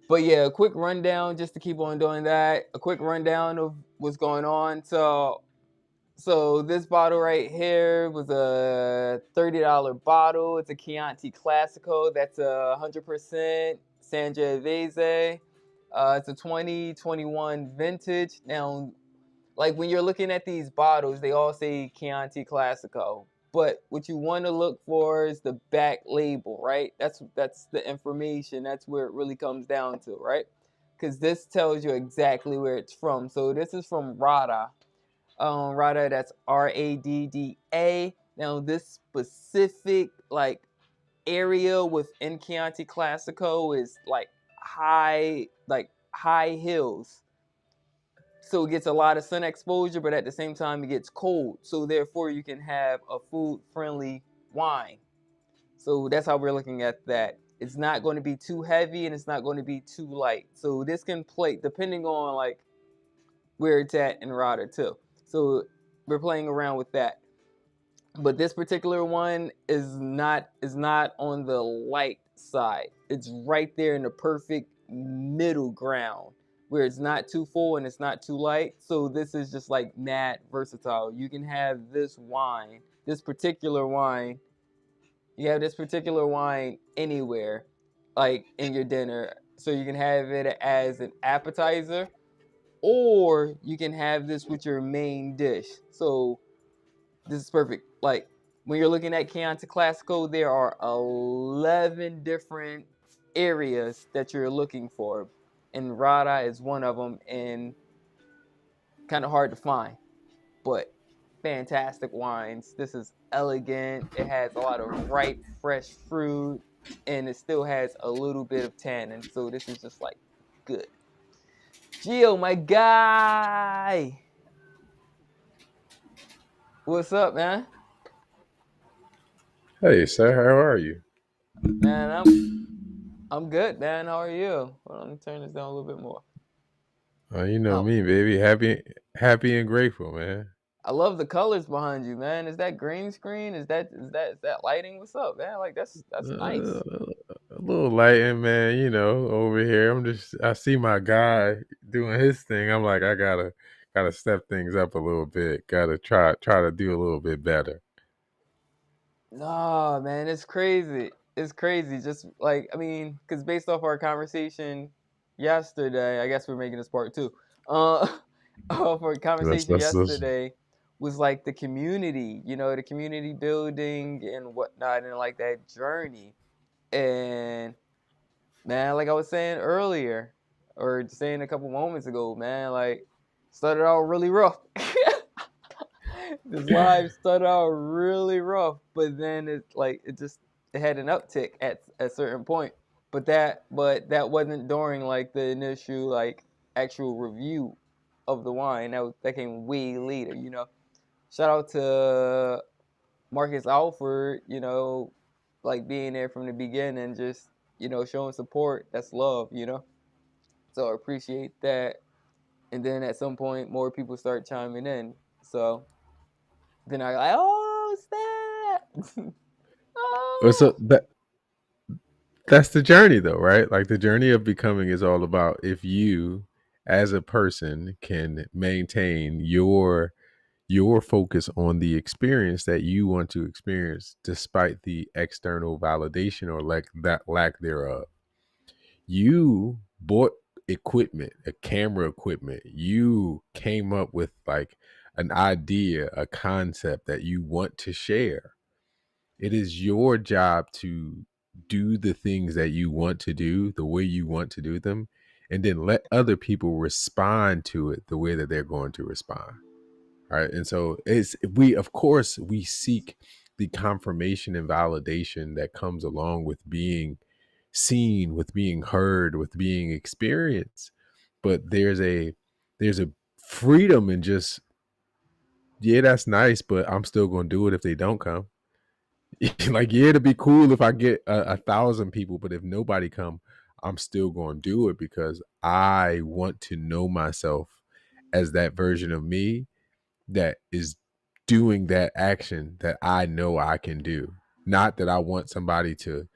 But yeah, a quick rundown just to keep on doing that. A quick rundown of what's going on. So this bottle right here was a $30 bottle. It's a Chianti Classico. That's a 100% Sangiovese. It's a 2021 vintage. Now, like when you're looking at these bottles, they all say Chianti Classico. But what you want to look for is the back label, right? That's the information. That's where it really comes down to, right? Because this tells you exactly where it's from. So this is from Rada. Rada, that's Radda. Now this specific like area within Chianti Classico is like high hills, so it gets a lot of sun exposure, but at the same time it gets cold. So therefore, you can have a food-friendly wine. So that's how we're looking at that. It's not going to be too heavy and it's not going to be too light. So this can play depending on like where it's at in Rada too. So we're playing around with that. But this particular one is not on the light side. It's right there in the perfect middle ground where it's not too full and it's not too light. So this is just like mad versatile. You can have this wine, this particular wine. You have this particular wine anywhere, like in your dinner. So you can have it as an appetizer, or you can have this with your main dish. So this is perfect. Like when you're looking at Chianti Classico, there are 11 different areas that you're looking for, and Rada is one of them, and kind of hard to find, but fantastic wines. This is elegant. It has a lot of ripe, fresh fruit, and it still has a little bit of tannin. So this is just like good. Gio, my guy, what's up, man? Hey, sir, how are you? Man, I'm good, man. How are you? Hold on, let me turn this down a little bit more. You know Oh, me, baby. Happy and grateful, man. I love the colors behind you, man. Is that green screen? Is that lighting? What's up, man? Like that's nice. A little lighting, man. You know, over here. I see my guy doing his thing. I'm like, I gotta step things up a little bit. Gotta try to do a little bit better. No, man, it's crazy. It's crazy. Just like I mean, because based off our conversation yesterday, I guess we're making this part two. Uh, off our That's conversation that's, that's yesterday was like the community, the community building and whatnot, and like that journey. And man, like I was saying earlier, or saying a couple moments ago, man, like started out really rough. This live started out really rough, but then it had an uptick at a certain point. But that wasn't during like the initial like actual review of the wine. That came way later. Shout out to Marcus Alford. Like being there from the beginning, just showing support. That's love. So I appreciate that. And then at some point, more people start chiming in. So then I like, oh snap, so oh. that's the journey, though, right? Like the journey of becoming is all about if you, as a person, can maintain your focus on the experience that you want to experience despite the external validation or lack thereof. You bought equipment, a camera equipment. You came up with like an idea, a concept that you want to share. It is your job to do the things that you want to do the way you want to do them, and then let other people respond to it the way that they're going to respond. Right. And so it's we of course we seek the confirmation and validation that comes along with being seen, with being heard, with being experienced. But there's a freedom in just, yeah, that's nice, but I'm still gonna do it if they don't come. Like, yeah, it'd be cool if I get 1,000 people, but if nobody come, I'm still gonna do it because I want to know myself as that version of me that is doing that action that I know I can do. Not that I want somebody to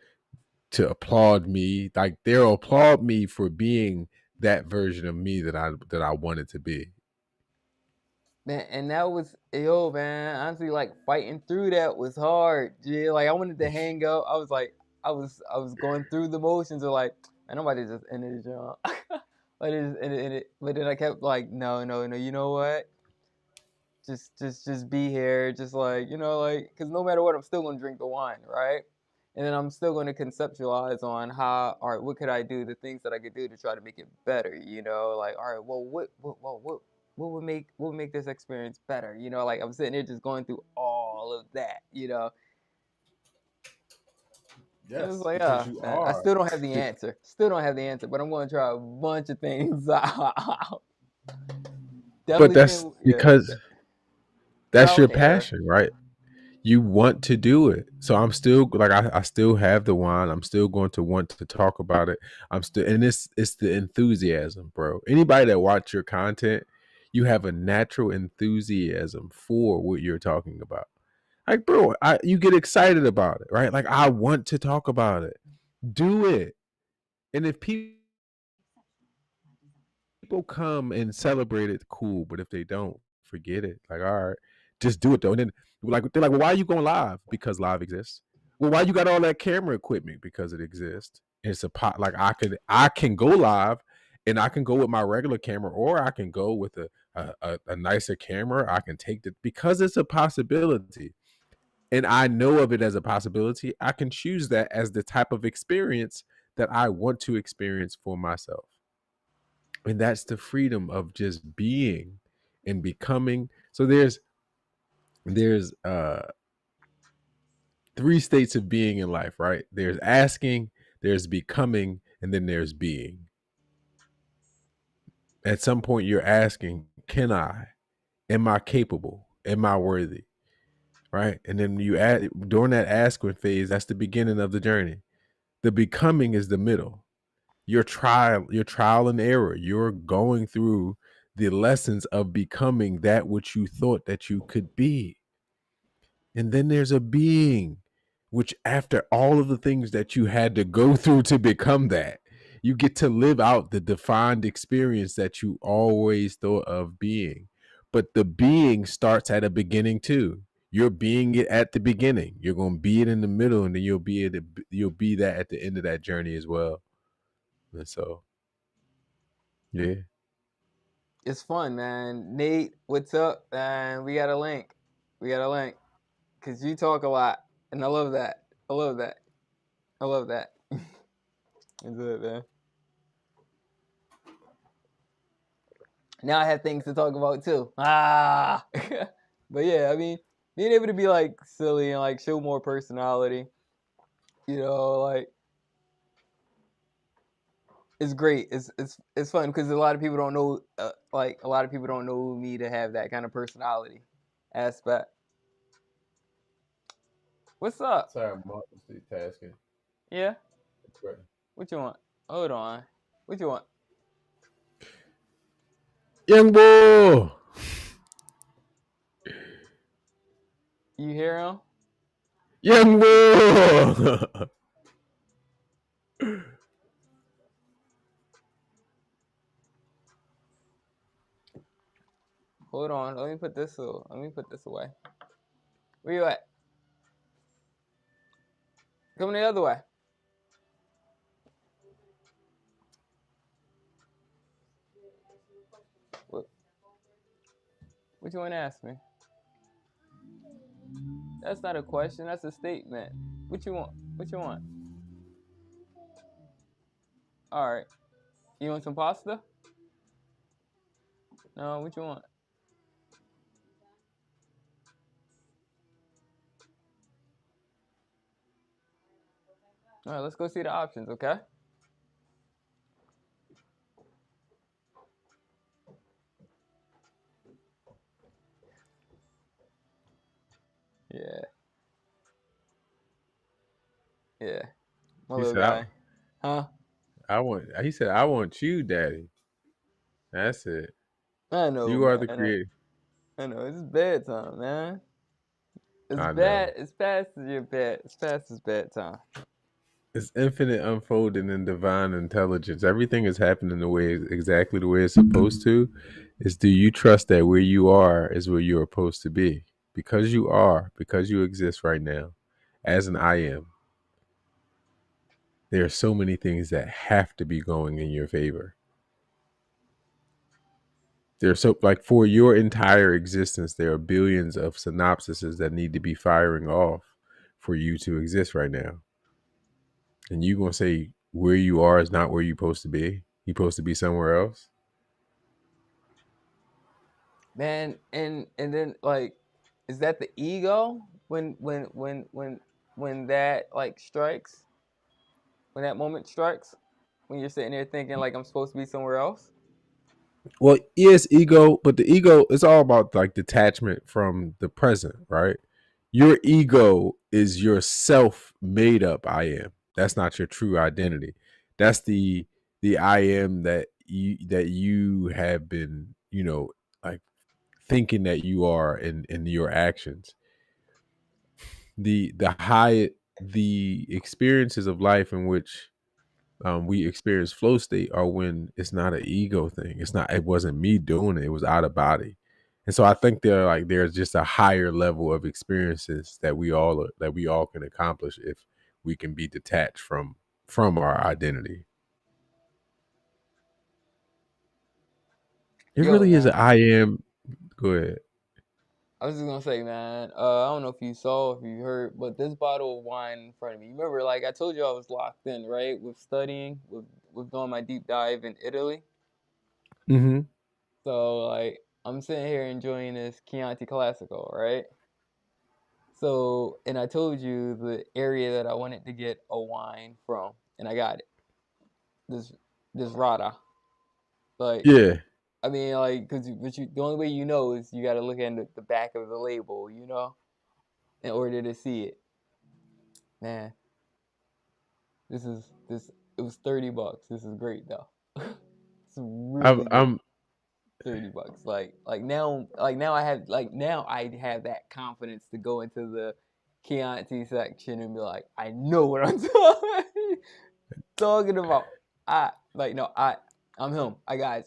to applaud me. Like they'll applaud me for being that version of me that I wanted to be. Man, and that was yo, man. Honestly, like fighting through that was hard. Yeah, like I wanted to hang up. I was like, I was going through the motions of like, man, nobody just ended the job. But it just ended it. But then I kept like, no, no, no. You know what? Just be here. Just like like, because no matter what, I'm still gonna drink the wine, right? And then I'm still gonna conceptualize on how, all right, what could I do? The things that I could do to try to make it better. Like, all right, well, what would make this experience better? Like I'm sitting here just going through all of that. It was Yes, like, because you man, I are. still don't have the answer. Still don't have the answer, but I'm going to try a bunch of things out. But Definitely that's been, yeah, because that's trial your and error. passion, right? You want to do it. So I'm still like I still have the wine. I'm still going to want to talk about it. I'm still and it's the enthusiasm, bro. Anybody that watch your content, you have a natural enthusiasm for what you're talking about. Like, bro, you get excited about it, right? Like I want to talk about it. Do it. And if people come and celebrate it, cool. But if they don't, forget it. Like, all right, just do it though. And then they're like, well, why are you going live? Because live exists. Well, why you got all that camera equipment? Because it exists. It's a pot. Like I can go live, and I can go with my regular camera, or I can go with a nicer camera. I can take the because it's a possibility, and I know of it as a possibility. I can choose that as the type of experience that I want to experience for myself. And that's the freedom of just being and becoming. So there's three states of being in life, right? There's asking, there's becoming, and then there's being. At some point you're asking, can I? Am I capable? Am I worthy? Right? And then you add during that asking phase, that's the beginning of the journey. The becoming is the middle. Your trial and error. You're going through the lessons of becoming that which you thought that you could be. And then there's a being, which after all of the things that you had to go through to become that, you get to live out the defined experience that you always thought of being. But the being starts at a beginning too. You're being it at the beginning. You're gonna be it in the middle, and then you'll be that at the end of that journey as well. And so, yeah. It's fun, man. Nate, what's up, man? We got a link. We got a link. Because you talk a lot, and I love that. I love that. I love that. That's it, man. Now I have things to talk about too. But yeah, I mean, being able to be like silly and like show more personality, like it's great. It's fun because a lot of people don't know, like a lot of people don't know me to have that kind of personality aspect. What's up? Sorry, I'm multitasking. Yeah, what you want? Hold on. What you want? Young boy. You hear him? Young boy. Hold on. Let me put this away. Where you at? Coming the other way. What, what you want to ask me? That's not a question. That's a statement. What you want? What you want? All right. You want some pasta? No. What you want? All right. Let's go see the options. Okay. Yeah. Yeah. My he little said, I, guy. Huh? I want. He said, I want you, daddy. That's it. I know, You are man. the creator. I know. It's bedtime, man. It's I know. bad. It's past your bed. It's past his bedtime. It's infinite unfolding and divine intelligence. Everything is happening the way exactly the way it's supposed to. Is do you trust that where you are is where you're supposed to be? Because you are, because you exist right now, as an I am, there are so many things that have to be going in your favor. There's so like for your entire existence, there are billions of synopsises that need to be firing off for you to exist right now. And you gonna say where you are is not where you're supposed to be. You're supposed to be somewhere else. Man, and then like, is that the ego when that like strikes, when that moment strikes, when you're sitting there thinking like I'm supposed to be somewhere else? Well, yes, ego, but the ego is all about like detachment from the present, right? Your ego is your self made up I am. That's not your true identity. That's the I am that you have been, like thinking that you are in your actions. The experiences of life in which we experience flow state are when it's not an ego thing. It's not. It wasn't me doing it. It was out of body. And so I think there's just a higher level of experiences that we all can accomplish if we can be detached from our identity. It Yo, really is man, an I am. Go ahead. I was just gonna say, man, I don't know if you saw, if you heard, but this bottle of wine in front of me. You remember, like I told you, I was locked in, right, with studying, with doing my deep dive in Italy. Mm-hmm. So like, I'm sitting here enjoying this Chianti Classico, right? So, and I told you the area that I wanted to get a wine from, and I got it. This this Rada. Like, Yeah. I mean, like, the only way you know is you got to look at the back of the label, in order to see it. Man, this. It was $30. This is great though. It's I'm. really good. I'm. $30. Now I have that confidence to go into the Chianti section and be like, I know what I'm talking about. I'm him. I got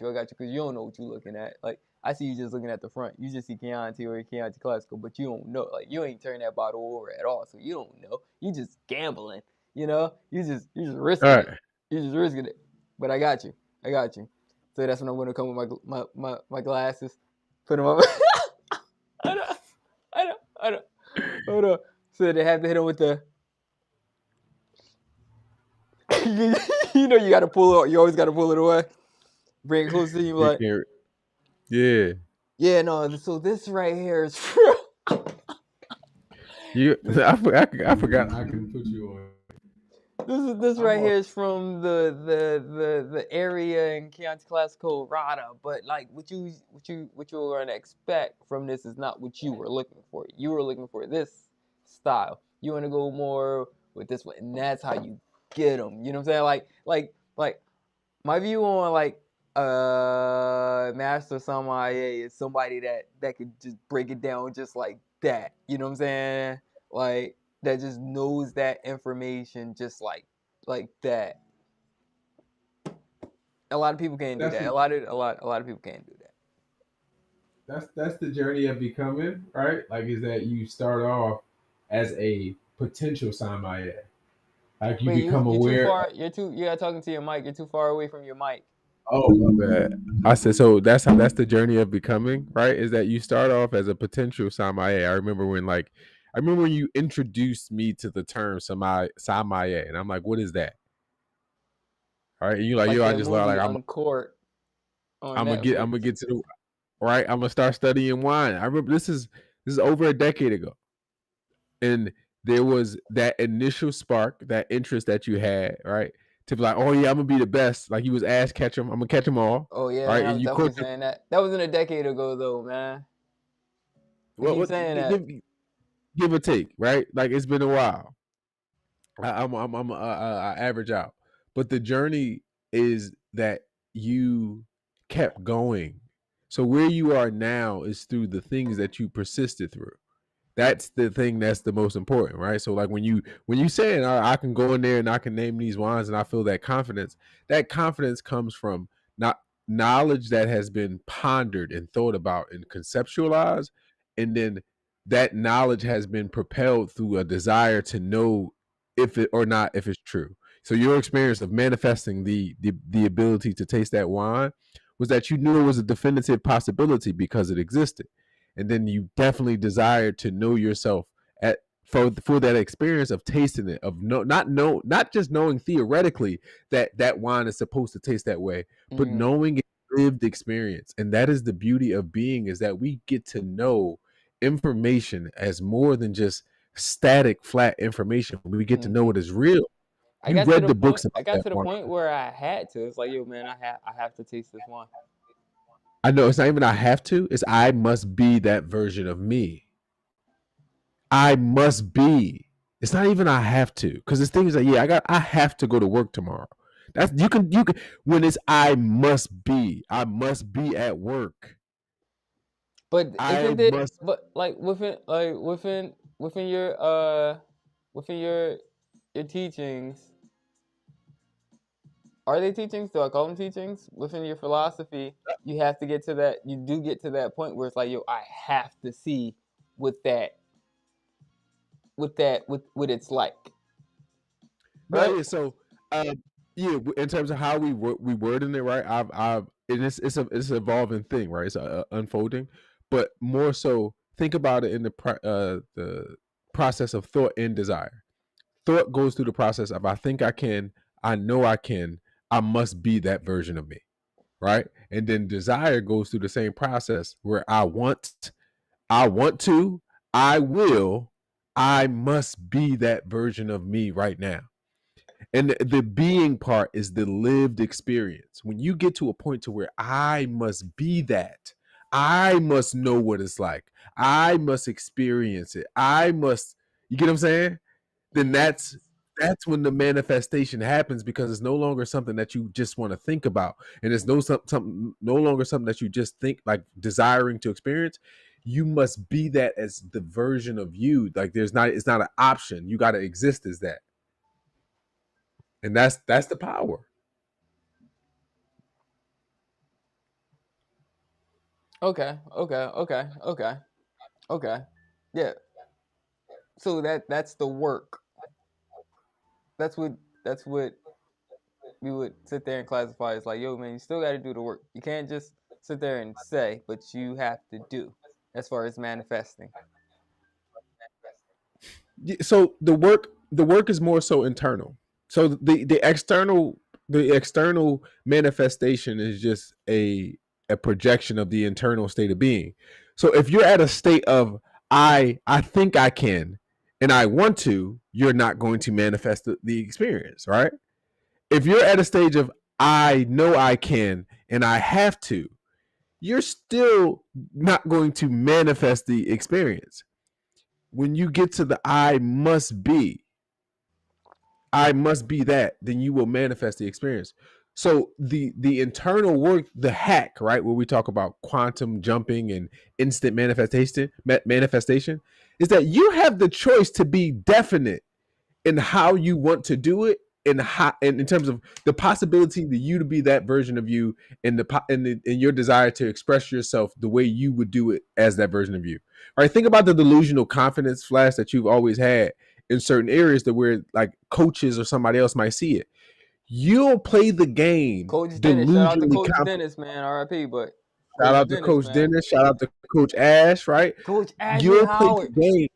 you, because you don't know what you're looking at. Like I see you just looking at the front. You just see Chianti or Chianti Classico, but you don't know. Like you ain't turning that bottle over at all, so you don't know. You just gambling. You just All risking it. right. You just risking it. But I got you. I got you. So that's when I'm gonna come with my glasses. Put them up. I know. I know. I know. Hold on. So they have to hit him with the. You gotta pull it. You always gotta pull it away. Bring it close to you, You like, can't. Yeah. yeah, no. So this right here is from. You. this, I forgot I can put you on. this I'm right on. here is from the area in Chianti Classico Rada, but like what you were gonna expect from this is not what you were looking for. You were looking for this style. You want to go more with this one, and that's how you get them. You know what I'm saying? Like my view on like master sommelier is somebody that could just break it down just like that. You know what I'm saying? Like that just knows that information just like that. A lot of people can't do That's that. the A lot of people can't do that. that's the journey of becoming, right? Like is that you start off as a potential sommelier. Like you Wait, become you're too aware. far. You're talking to your mic. You're too far away from your mic. Oh my bad. I said so that's the journey of becoming, right? Is that you start off as a potential sommelier. I remember when you introduced me to the term sommelier, and I'm like, what is that? All right. And you like, Like yo, I that just learned movie like Uncorked on I'm gonna Netflix. get to the right. I'm gonna start studying wine. I remember this is over a decade ago. And there was that initial spark, that interest that you had, right? To be like, oh yeah, I'm gonna be the best. Like you was ass catch them, I'm gonna catch them all, Oh yeah, right? man, I And was you definitely caught them. saying that. That wasn't a decade ago though, man. I keep What saying that. give or take, right? Like it's been a while. I average out, but the journey is that you kept going. So where you are now is through the things that you persisted through. That's the thing that's the most important, right? So like when you saying I can go in there and I can name these wines and I feel that confidence comes from not knowledge that has been pondered and thought about and conceptualized, and then that knowledge has been propelled through a desire to know if it or not if it's true. So your experience of manifesting the ability to taste that wine was that you knew it was a definitive possibility because it existed, and then you definitely desired to know yourself at for that experience of tasting it, of not just knowing theoretically that that wine is supposed to taste that way, but Mm, knowing it lived experience. And that is the beauty of being, is that we get to know information as more than just static flat information. We get to know hmm it as real. I You got to read the the point. books I about got that to the wine. point where I had to. It's like, yo, man, I have to taste this one. I know it's not even I have to, it's I must be that version of me. I must be. It's not even I have to, because it's things like, yeah, I have to go to work tomorrow. That's you can when it's I must be at work. But I isn't it? must. But within your within your teachings, are they teachings? Do I call them teachings? Within your philosophy, you have to get to that. You do get to that point where it's like, yo, I have to see what with what it's like, No, right? yeah. So, yeah, in terms of how we wording it, right? I've and it's an evolving thing, right? It's unfolding, but more so, think about it in the process of thought and desire. Thought goes through the process of I think I can, I know I can, I must be that version of me, right? And then desire goes through the same process where I want to, I will, I must be that version of me right now. And the being part is the lived experience. When you get to a point to where I must be that, I must know what it's like, I must experience it, I must, you get what I'm saying? Then Mm-hmm. that's when the manifestation happens, because it's no longer something that you just want to think about, and it's something no longer something that you just think like desiring to experience. You must be that as the version of you. Like it's not an option. You got to exist as that, and that's the power. Okay, okay. Yeah. So that's the work. That's what we would sit there and classify as like, yo, man, you still got to do the work. You can't just sit there and say, but you have to do as far as manifesting. So the work is more so internal. So the external manifestation is just a projection of the internal state of being. So if you're at a state of I think I can and I want to, you're not going to manifest the experience, right? If you're at a stage of I know I can and I have to, you're still not going to manifest the experience. When you get to the I must be that, then you will manifest the experience. So the internal work, the hack, right, where we talk about quantum jumping and instant manifestation, is that you have the choice to be definite in how you want to do it, and in terms of the possibility that you to be that version of you, and and your desire to express yourself the way you would do it as that version of you. All right, think about the delusional confidence flash that you've always had in certain areas, that where like coaches or somebody else might see it. You'll play the game Coach Dennis, shout out to delusionally Coach confident. Dennis, man, RIP, but Shout Coach out to Dennis, Coach man, Dennis. Shout out to Coach Ash. Right? Coach Ashley You'll play Howard, the game.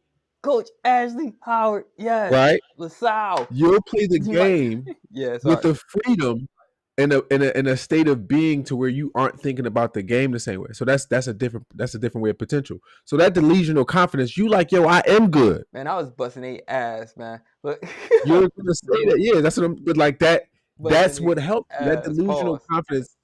Coach Ashley Howard, yes, Right? LaSalle, You'll play the you might, game yeah, with sorry, the freedom in a state of being to where you aren't thinking about the game the same way. So that's a different way of potential. So that delusional confidence, you like, yo, I am good. man, I was busting a ass, man, but You're gonna say that, yeah. That's what I'm. But like that, that's busting a what helps you. That ass, delusional pause. confidence.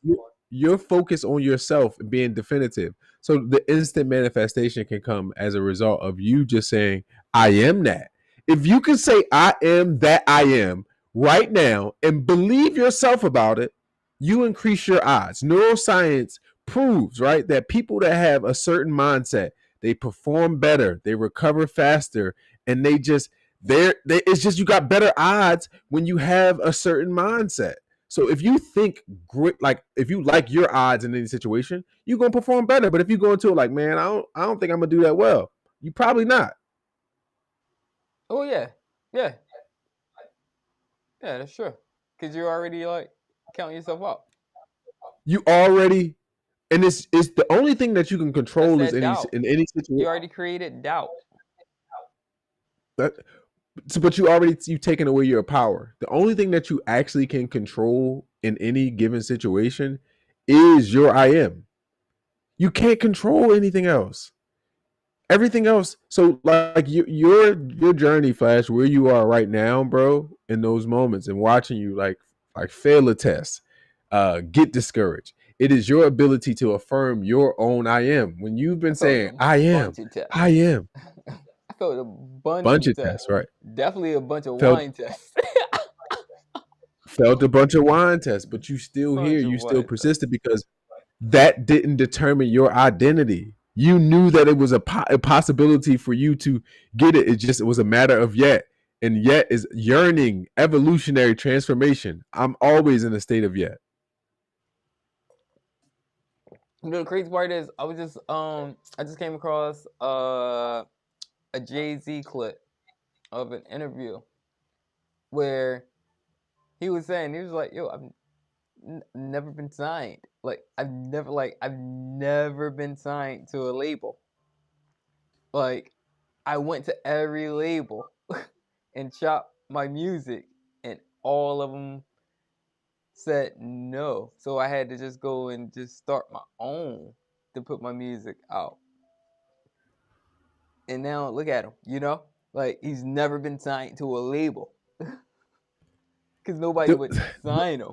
You're focused on yourself and being definitive. So the instant manifestation can come as a result of you just saying, "I am that." If you can say, "I am that I am" right now and believe yourself about it, you increase your odds. Neuroscience proves, right, that people that have a certain mindset, they perform better, they recover faster, and it's just you got better odds when you have a certain mindset. So if you think great, like if you like your odds in any situation, you're gonna perform better. But if you go into it like, man, I don't think I'm gonna do that well, you probably not. Oh yeah, yeah, yeah. That's true. Cause you're already like counting yourself out. You already, and it's the only thing that you can That's control is that doubt. in any You situation. already created doubt. That, so, but you've taken away your power. The only thing that you actually can control in any given situation is your I am. You can't control anything else. Everything else. So like your journey, Flash, where you are right now, bro, in those moments, and watching you like fail a test, get discouraged. It is your ability to affirm your own I am. When you've I been failed saying a I am, bunch of tests. I am, I failed a bunch bunch of of tests. tests, right? Definitely a bunch of Felt wine tests. felt a bunch of wine tests, but you still here, Bunch of you still wine persisted tests. because that didn't determine your identity. You knew that it was a possibility for you to get it. It was a matter of yet. And yet is yearning, evolutionary transformation. I'm always in a state of yet. You know the crazy part is I just came across a Jay-Z clip of an interview where he was saying he was like, "Yo, never been signed. I've never been signed to a label. Like I went to every label and chopped my music, and all of them said no. So I had to just go and just start my own to put my music out. And now look at him, like he's never been signed to a label because nobody would sign him.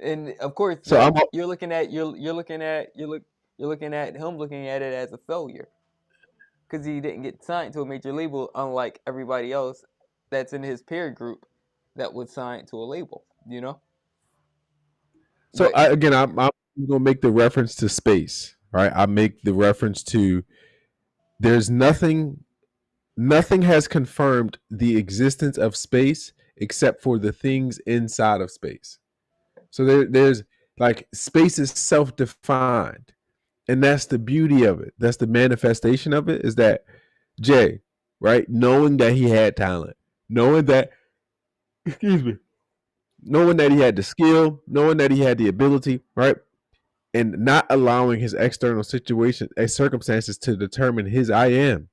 And of course, So I'm you're looking at him looking at it as a failure because he didn't get signed to a major label, unlike everybody else that's in his peer group that would sign to a label. so But I'm gonna make the reference to space, right? I make the reference to there's nothing has confirmed the existence of space except for the things inside of space. So there's like space is self-defined, and that's the beauty of it. That's the manifestation of it. Is that Jay, right? Knowing that he had talent, knowing that, excuse me, knowing that he had the skill, knowing that he had the ability, right? And not allowing his external situation and circumstances to determine his I am.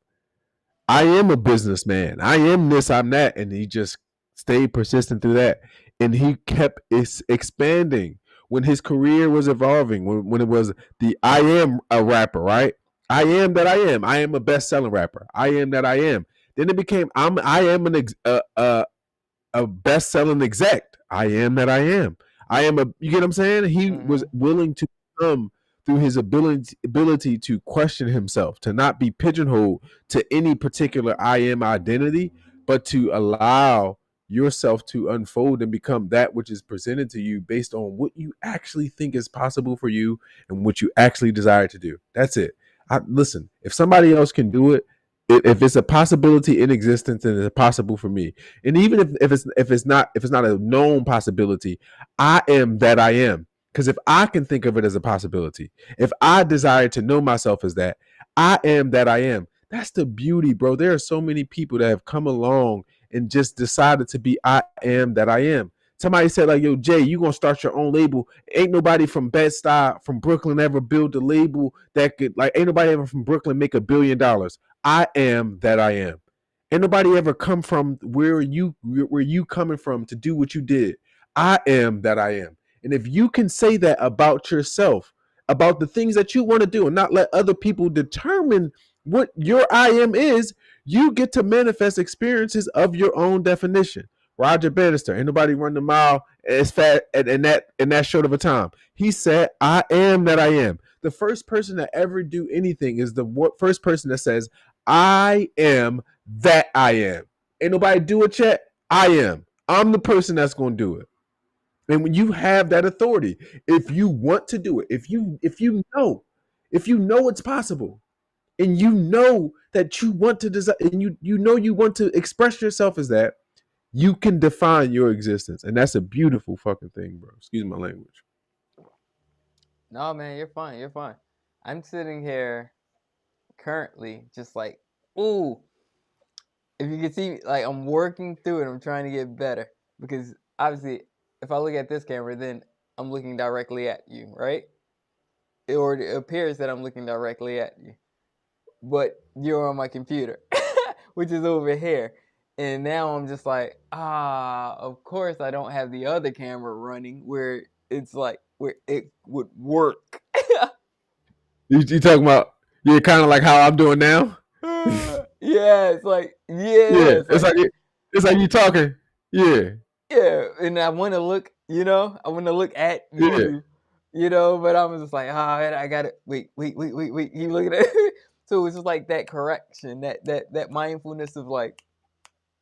I am a businessman. I am this, I'm that. And he just stayed persistent through that. And he kept expanding when his career was evolving, when it was the I am a rapper, right? I am that I am. I am a best selling rapper. I am that I am. Then it became I am a best selling exec. I am that I am. I am a, you get what I'm saying? He was mm-hmm, willing to come through his ability to question himself, to not be pigeonholed to any particular I am identity, but to allow yourself to unfold and become that which is presented to you based on what you actually think is possible for you and what you actually desire to do. That's it. Listen, if somebody else can do it, if it's a possibility in existence, then it's possible for me. And even if it's not a known possibility, I am that I am. Because if I can think of it as a possibility, if I desire to know myself as that, I am that I am. That's the beauty, bro. There are so many people that have come along and just decided to be I am that I am. Somebody said, like, yo, Jay, you gonna start your own label. Ain't nobody from Bed-Stuy, from Brooklyn ever build a label that could, like, ain't nobody ever from Brooklyn make $1 billion. I am that I am. Ain't nobody ever come from where you coming from to do what you did. I am that I am. And if you can say that about yourself, about the things that you want to do, and not let other people determine what your I am is, you get to manifest experiences of your own definition. Roger Bannister, ain't nobody run the mile as fast in that short of a time. He said, "I am that I am." The first person to ever do anything is the first person that says, "I am that I am." Ain't nobody do it yet. I am. I'm the person that's going to do it. And when you have that authority, if you want to do it, if you know it's possible, and you know that you want to design, and you know you want to express yourself as that, you can define your existence, and that's a beautiful fucking thing, bro. Excuse my language. No, man, you're fine. You're fine. I'm sitting here currently, just like, ooh, if you can see, like I'm working through it. I'm trying to get better because obviously, if I look at this camera, then I'm looking directly at you, right? Or it appears that I'm looking directly at you, but you're on my computer, which is over here. And now I'm just like, of course I don't have the other camera running where it's like where it would work. You talking about, yeah, kind of like how I'm doing now? Yeah, Yeah, it's like it's like you talking. Yeah, yeah, and I want to look, I want to look at yeah. you, but I'm just like, I got to wait. You looking at it? So it's just like that correction, that mindfulness of like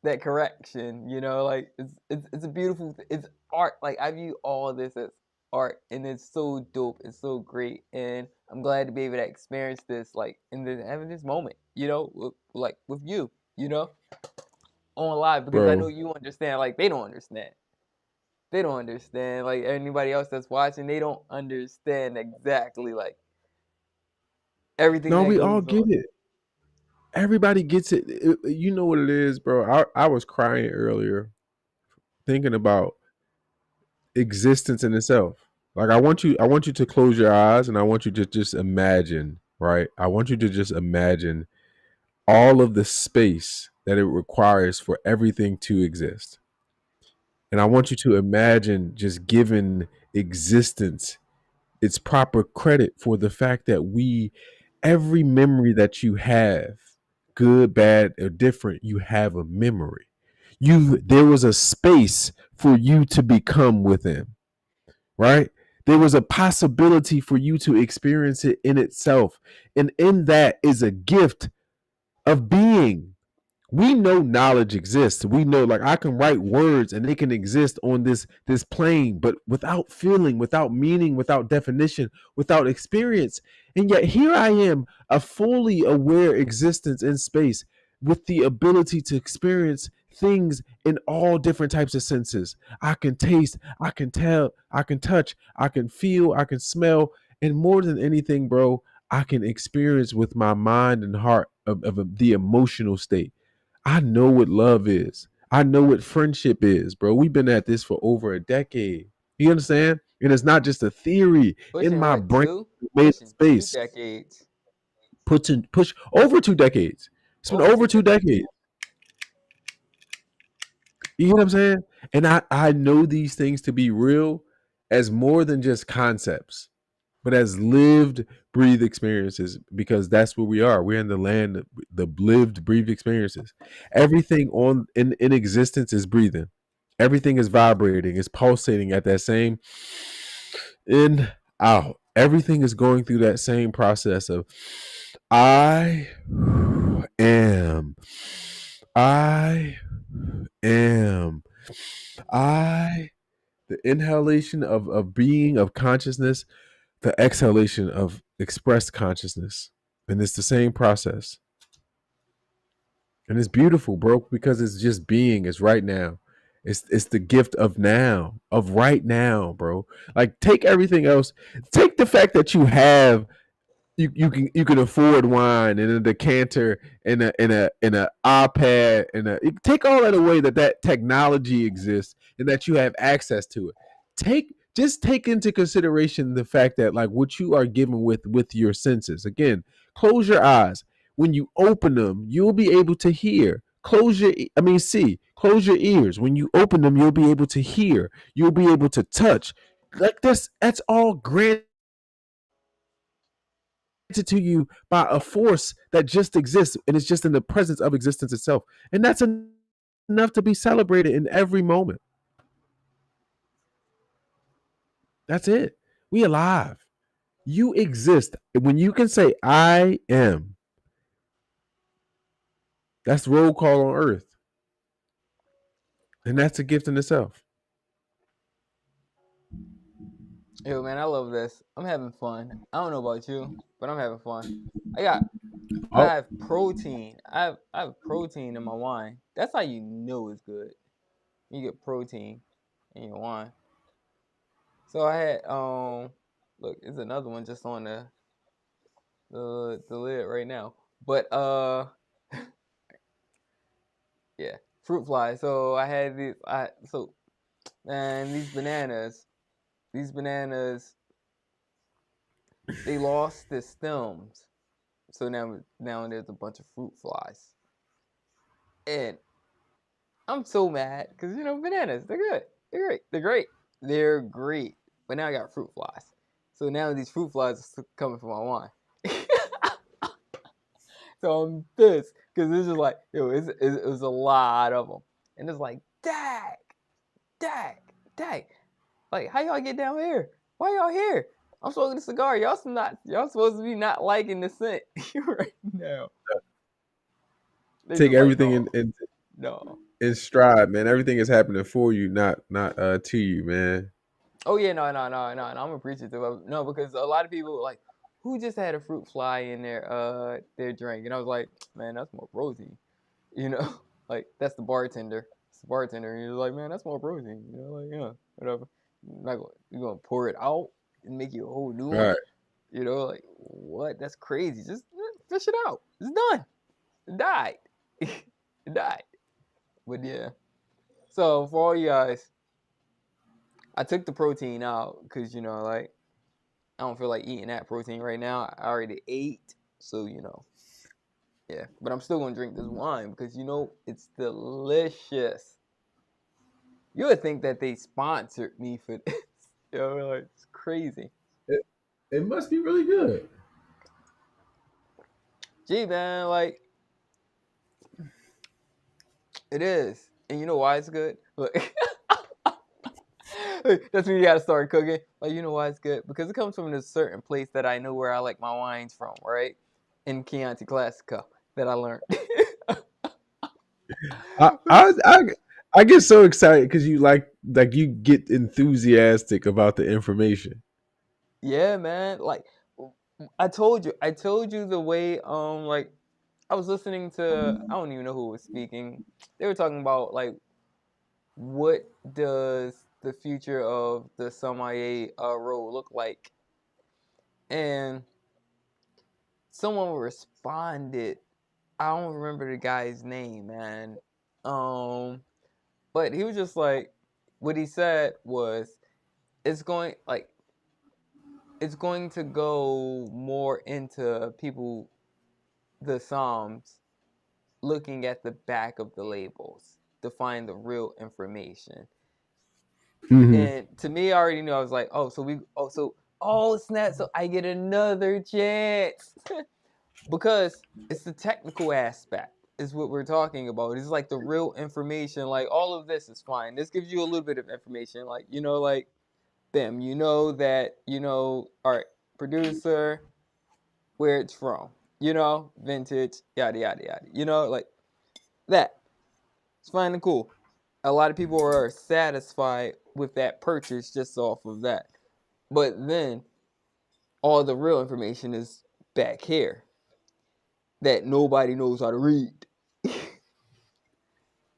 that correction, like it's a beautiful, it's art. Like I view all of this as art, and it's so dope, it's so great, and I'm glad to be able to experience this, like having this moment, like with you, on live because I know Bro, you understand. Like they don't understand. They don't understand. Like anybody else that's watching, they don't understand exactly like everything no, that we all goes get on. it. Everybody gets it. You know what it is, bro. I was crying earlier thinking about existence in itself. Like I want you to close your eyes, and I want you to just imagine, right? I want you to just imagine all of the space that it requires for everything to exist. And I want you to imagine just giving existence its proper credit for the fact that every memory that you have, good, bad, or different, you have a memory. There was a space for you to become within, right? There was a possibility for you to experience it in itself. And in that is a gift of being. We know knowledge exists. We know, like, I can write words and they can exist on this plane, but without feeling, without meaning, without definition, without experience. And yet here I am, a fully aware existence in space with the ability to experience things in all different types of senses. I can taste, I can tell, I can touch, I can feel, I can smell, and more than anything, bro, I can experience with my mind and heart of the emotional state. I know what love is. I know what friendship is, bro. We've been at this for over a decade. You understand? And it's not just a theory. In Pushing my what brain, two? made Pushing two space. decades. Push over 2 decades. It's been Over over two two decades. decades. You know what I'm saying? And I know these things to be real as more than just concepts, but as lived, breathed experiences, because that's where we are. We're in the land of the lived, breathed experiences. Everything in existence is breathing. Everything is vibrating, is pulsating at that same in, out. Everything is going through that same process of I am. I am. I the inhalation of being, of consciousness, the exhalation of expressed consciousness. And it's the same process. And it's beautiful, bro, because it's just being, it's right now. It's the gift of now, of right now, bro. Like take everything else, take the fact that you have you can afford wine and a decanter and a iPad and take all that away, that technology exists and that you have access to it. Take into consideration the fact that like what you are given with your senses. Again, close your eyes. When you open them, you'll be able to hear. See. Close your ears. When you open them, you'll be able to hear. You'll be able to touch. Like this, that's all granted to you by a force that just exists and it's just in the presence of existence itself. And that's enough to be celebrated in every moment. That's it. We alive. You exist. When you can say I am, that's roll call on earth. And that's a gift in itself. Yo, man, I love this. I'm having fun. I don't know about you, but I'm having fun. I got I Oh, have protein. I have protein in my wine. That's how you know it's good. You get protein in your wine. So I had look, there's another one just on the lid right now. But yeah, fruit fly. So I had these. Man, these bananas, they lost their stems. So now there's a bunch of fruit flies, and I'm so mad because bananas, they're good, they're great, they're great. But now I got fruit flies. So now these fruit flies are still coming from my wine. So I'm pissed because it's just like, it was a lot of them, and it's like, dag, dag, dag. Like, how y'all get down here? Why y'all here? I'm smoking a cigar. Y'all supposed to be not liking the scent right now. They take just like, everything no, in no. in stride, man. Everything is happening for you, not to you, man. Oh yeah, no, no, no, no, no. I'm appreciative of no, because a lot of people like, who just had a fruit fly in their drink, and I was like, man, that's more protein, you know, like that's the bartender. It's the bartender, and you're like, man, that's more protein, like yeah, whatever. You're gonna pour it out and make you a whole new one, Right. like what? That's crazy. Just fish it out. It's done. It died. It died. But yeah. So for all you guys, I took the protein out because like I don't feel like eating that protein right now. I already ate, so yeah. But I'm still gonna drink this wine because it's delicious. You would think that they sponsored me for this. Like it's crazy. It, it must be really good. Gee, man, like it is, and you know why it's good? Look, that's when you gotta start cooking. Like you know why it's good? Because it comes from a certain place that I know where I like my wines from, right? In Chianti Classico that I learned. I I I, I get so excited because you like you get enthusiastic about the information. Yeah, man. Like I told you the way like I was listening to I don't even know who was speaking. They were talking about like what does the future of the sommelier role look like? And someone responded. I don't remember the guy's name, man. Um but he was just like what he said was it's going like it's going to go more into people the Psalms looking at the back of the labels to find the real information. Hmm. And to me, I already knew. I was like, oh snap! So I get another chance because it's the technical aspect is what we're talking about. It's like the real information. Like all of this is fine. This gives you a little bit of information. Like like bam, that all right, producer, where it's from, vintage, yada yada yada. Like that. It's fine and cool. A lot of people are satisfied with that purchase just off of that. But then all the real information is back here that nobody knows how to read.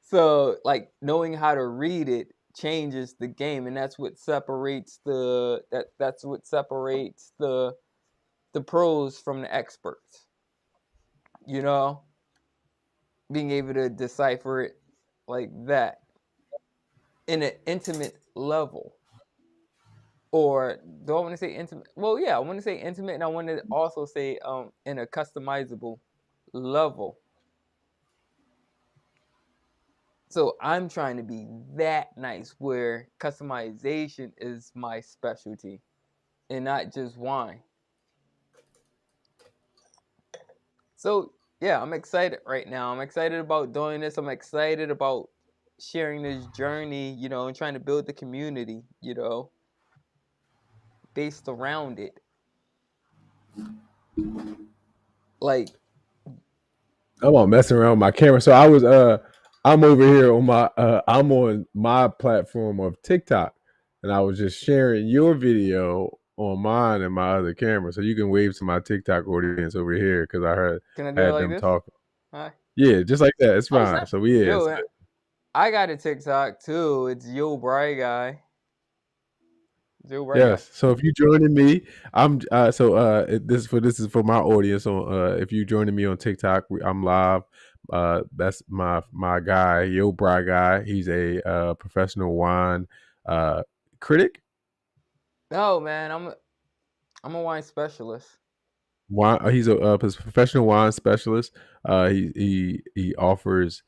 So, like knowing how to read it changes the game, and that's what separates that's what separates the pros from the experts. You know, being able to decipher it like that in an intimate level. Or do I want to say intimate? Well, yeah, I want to say intimate, and I want to also say in a customizable level. So I'm trying to be that nice where customization is my specialty and not just wine. So yeah, I'm excited right now. I'm excited about doing this. I'm excited about sharing this journey, and trying to build the community, based around it. Like, I'm on messing around with my camera. So I'm over here on I'm on my platform of TikTok, and I was just sharing your video on mine and my other camera, so you can wave to my TikTok audience over here because I heard Can I do it had like them this? talking. Hi. Yeah, just like that. It's Oh, fine. snap. So yeah, Yo, so man, I got a TikTok too. It's Yo Bright Guy. Joe Bright Guy. yes. So if you joining me, I'm this is for my audience on if you joining me on TikTok, I'm live. That's my guy, Yo Bry guy. He's a professional wine uh critic. No, man, I'm a wine specialist. He's a professional wine specialist. He offers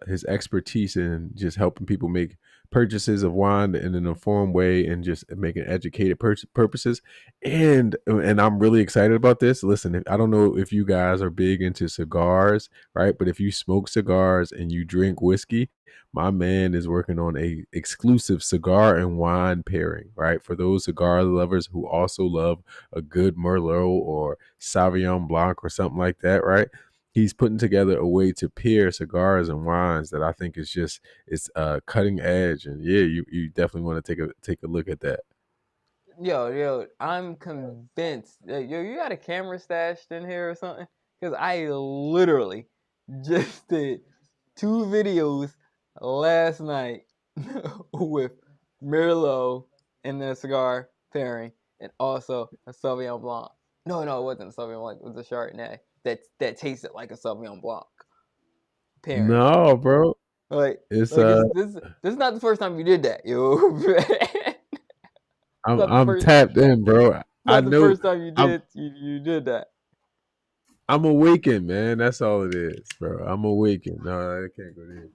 his expertise in just helping people make purchases of wine in an informed way and just making educated purposes. And I'm really excited about this. Listen, I don't know if you guys are big into cigars, right? But if you smoke cigars and you drink whiskey, my man is working on a exclusive cigar and wine pairing, right? For those cigar lovers who also love a good Merlot or Sauvignon Blanc or something like that, right? He's putting together a way to pair cigars and wines that I think is just it's cutting edge, and yeah, you definitely want to take a look at that. Yo, I'm convinced. Yo, you got a camera stashed in here or something? Because I literally just did 2 videos last night with Merlot and the cigar pairing, and also a Sauvignon Blanc. No, it wasn't a Sauvignon Blanc. It was a Chardonnay that tasted like a Sauvignon Blanc pairing. No, bro, Like, it's like it's this is not the first time you did that, yo. It's not the I'm first. tapped in, bro. I Not the know first time you I'm did you did that. I'm awakened, man. That's all it is, bro. I'm awakened. No, I can't go there.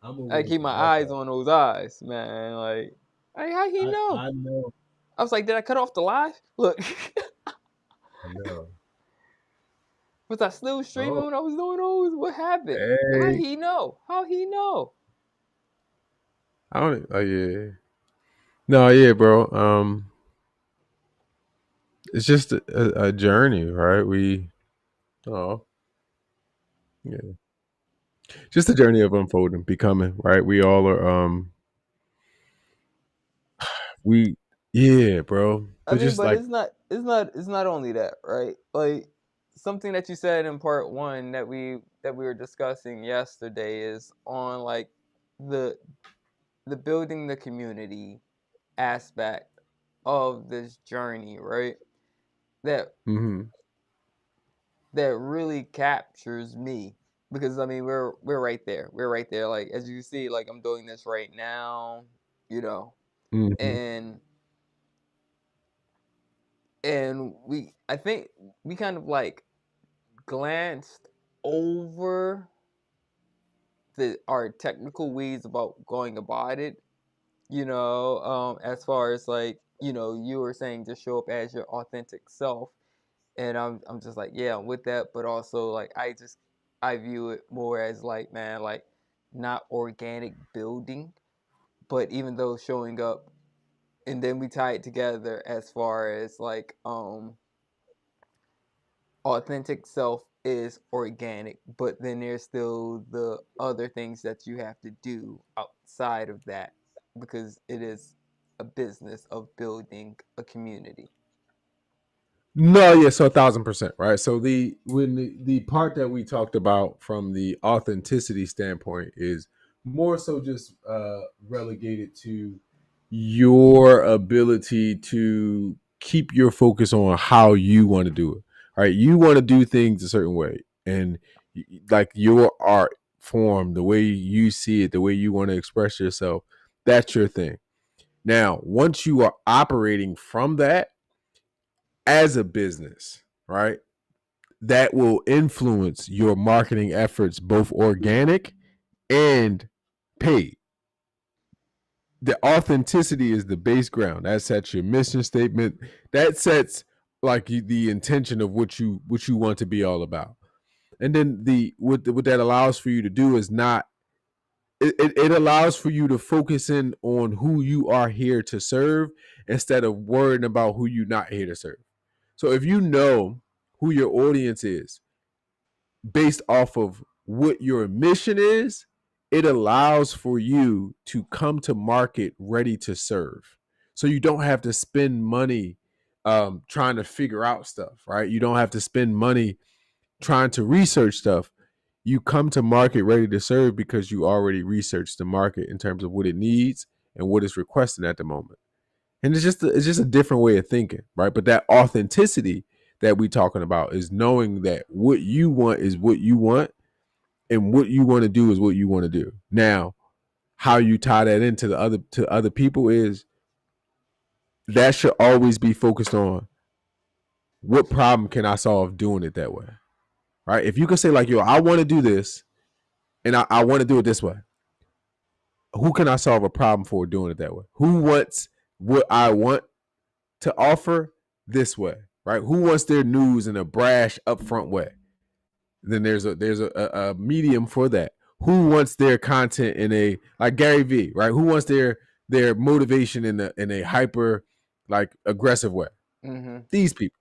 I'm I keep my awakened. That's eyes all. on those eyes, man. Like, how he know? I know. I was like, did I cut off the live? Look, I know. was I still streaming Oh, when I was doing those? What happened? How hey. he know? How he know? I don't. Oh yeah. No, yeah, bro. It's just a journey, right? Oh, yeah, just a journey of unfolding, becoming, right? We all are, we, yeah, bro. I But mean, just but like, it's not only that, right? Like something that you said in part one that we were discussing yesterday is on like the the building the community aspect of this journey, right? That hmm that really captures me because I mean we're right there. We're right there. Like as you see, like I'm doing this right now, you know, hmm and we I think we kind of like glanced over our technical ways about going about it. As far as like you were saying, just show up as your authentic self, and I'm just like, yeah, I'm with that, but also like I view it more as like, man, like not organic building, but even though showing up, and then we tie it together as far as like authentic self is organic, but then there's still the other things that you have to do outside of that because it is a business of building a community. No, yeah, so 1,000%, right? So the part that we talked about from the authenticity standpoint is more so just relegated to your ability to keep your focus on how you want to do it. Right? You want to do things a certain way, and like your art form, the way you see it, the way you want to express yourself, that's your thing. Now, once you are operating from that as a business, right? That will influence your marketing efforts, both organic and paid. The authenticity is the base ground. That sets your mission statement. That sets like the intention of what you want to be all about. And then what that allows for you to do is not it allows for you to focus in on who you are here to serve instead of worrying about who you're not here to serve. So if you know who your audience is based off of what your mission is, it allows for you to come to market ready to serve. So you don't have to spend money trying to figure out stuff, right? You don't have to spend money trying to research stuff. You come to market ready to serve because you already researched the market in terms of what it needs and what it's requesting at the moment. And it's just a different way of thinking, right? But that authenticity that we talking about is knowing that what you want is what you want, and what you want to do is what you want to do. Now, how you tie that into the other people is that should always be focused on what problem can I solve doing it that way, right? If you can say like, yo, I want to do this, and I want to do it this way, who can I solve a problem for doing it that way? Who wants what I want to offer this way, right? Who wants their news in a brash, upfront way? Then there's a medium for that. Who wants their content in a like Gary V, right? Who wants their motivation in a hyper like aggressive way? Mm-hmm. These people,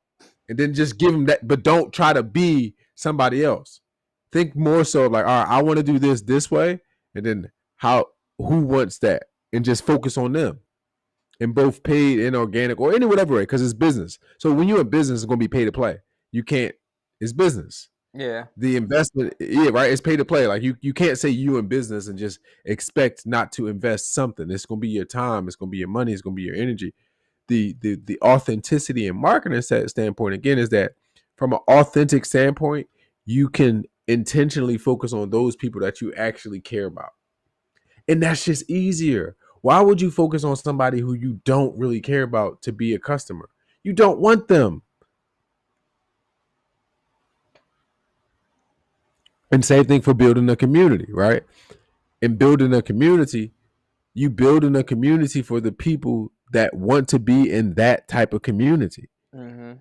and then just give them that, but don't try to be somebody else. Think more so like, all right, I want to do this way, and then who wants that, and just focus on them in both paid and organic or any whatever way, because it's business. So when you're in business, it's going to be pay to play. You can't. It's business. Yeah. The investment, yeah, right. It's pay to play. Like you can't say you in business and just expect not to invest something. It's going to be your time. It's going to be your money. It's going to be your energy. The authenticity and marketing standpoint again is that from an authentic standpoint, you can intentionally focus on those people that you actually care about, and that's just easier. Why would you focus on somebody who you don't really care about to be a customer? You don't want them. And same thing for building a community, right? In building a community, you building a community for the people that want to be in that type of community. Mm-hmm.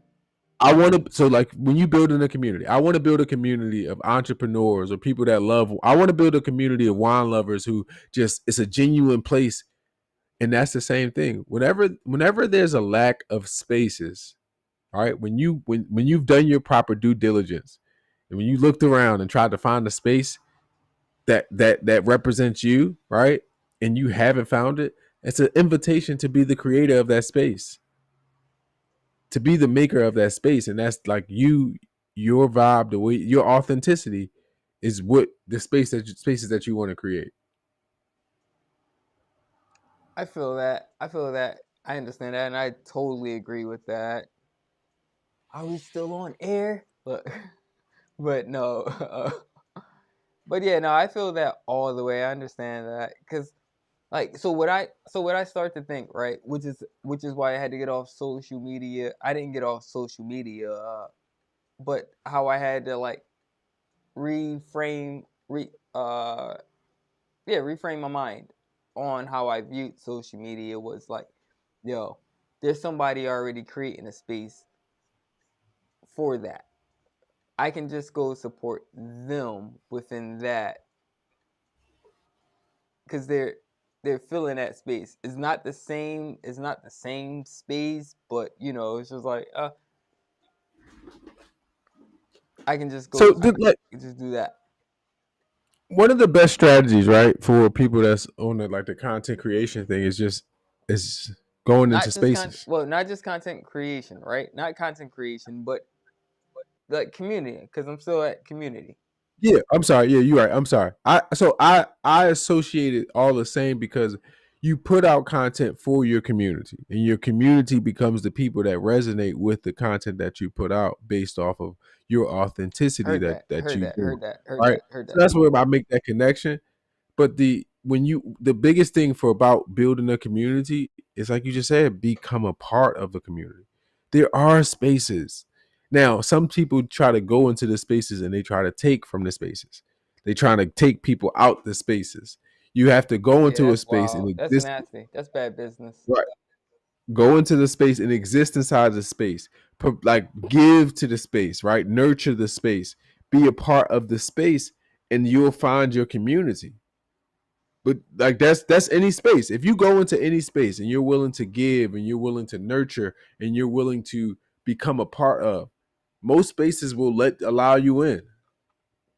I want to, so like when you build in a community, I want to build a community of entrepreneurs or people that love, I want to build a community of wine lovers who just, it's a genuine place. And that's the same thing. Whenever there's a lack of spaces, all right, when you've done your proper due diligence and when you looked around and tried to find a space that represents you, right, and you haven't found it, it's an invitation to be the creator of that space, to be the maker of that space. And that's like your vibe, the way your authenticity is what the spaces that you want to create. I feel that. I feel that. I understand that, and I totally agree with that. Are we still on air? But no. But yeah, no, I feel that all the way. I understand that because, like, so what I start to think, right, which is why I had to get off social media. I didn't get off social media, but how I had to like reframe, reframe my mind on how I viewed social media was like, yo, there's somebody already creating a space for that. I can just go support them within that because they're filling that space. It's not the same. It's not the same space, but it's just like I can just So go. I like can just do that. one of the best strategies, right, for people that's on the content creation thing is going into Not just spaces. not just content creation, right? Not content creation, but like community. Because I'm still at community. Yeah, I'm sorry. Yeah, you're right. I'm sorry. I associate it all the same because you put out content for your community, and your community becomes the people that resonate with the content that you put out based off of your authenticity Heard that that. that Heard you that. do. Heard that. Heard Right. that. Heard So that. that's where I make that connection. But the biggest thing for about building a community is like you just said, become a part of the community. There are spaces. Now, some people try to go into the spaces and they try to take from the spaces. They try to take people out the spaces. You have to go Yeah, into a that's space and wild. That's exist. nasty. That's bad business. Right. Go into the space and exist inside the space. Like give to the space, right? Nurture the space. Be a part of the space, and you'll find your community. But like that's any space. If you go into any space and you're willing to give and you're willing to nurture and you're willing to become a part of, most spaces will allow you in.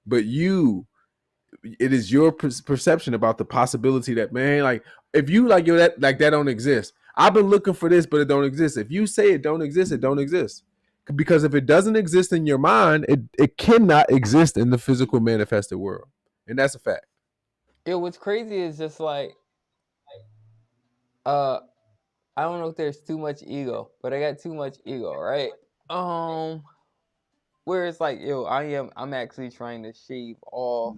But it is your perception about the possibility that, man, like if you like, yo, that don't exist. I've been looking for this, but it don't exist. If you say it don't exist, it don't exist. Because if it doesn't exist in your mind, it cannot exist in the physical manifested world. And that's a fact. What's crazy is just like, uh, I don't know if there's too much ego, but I got too much ego, right? Um, where it's like, I'm actually trying to shave off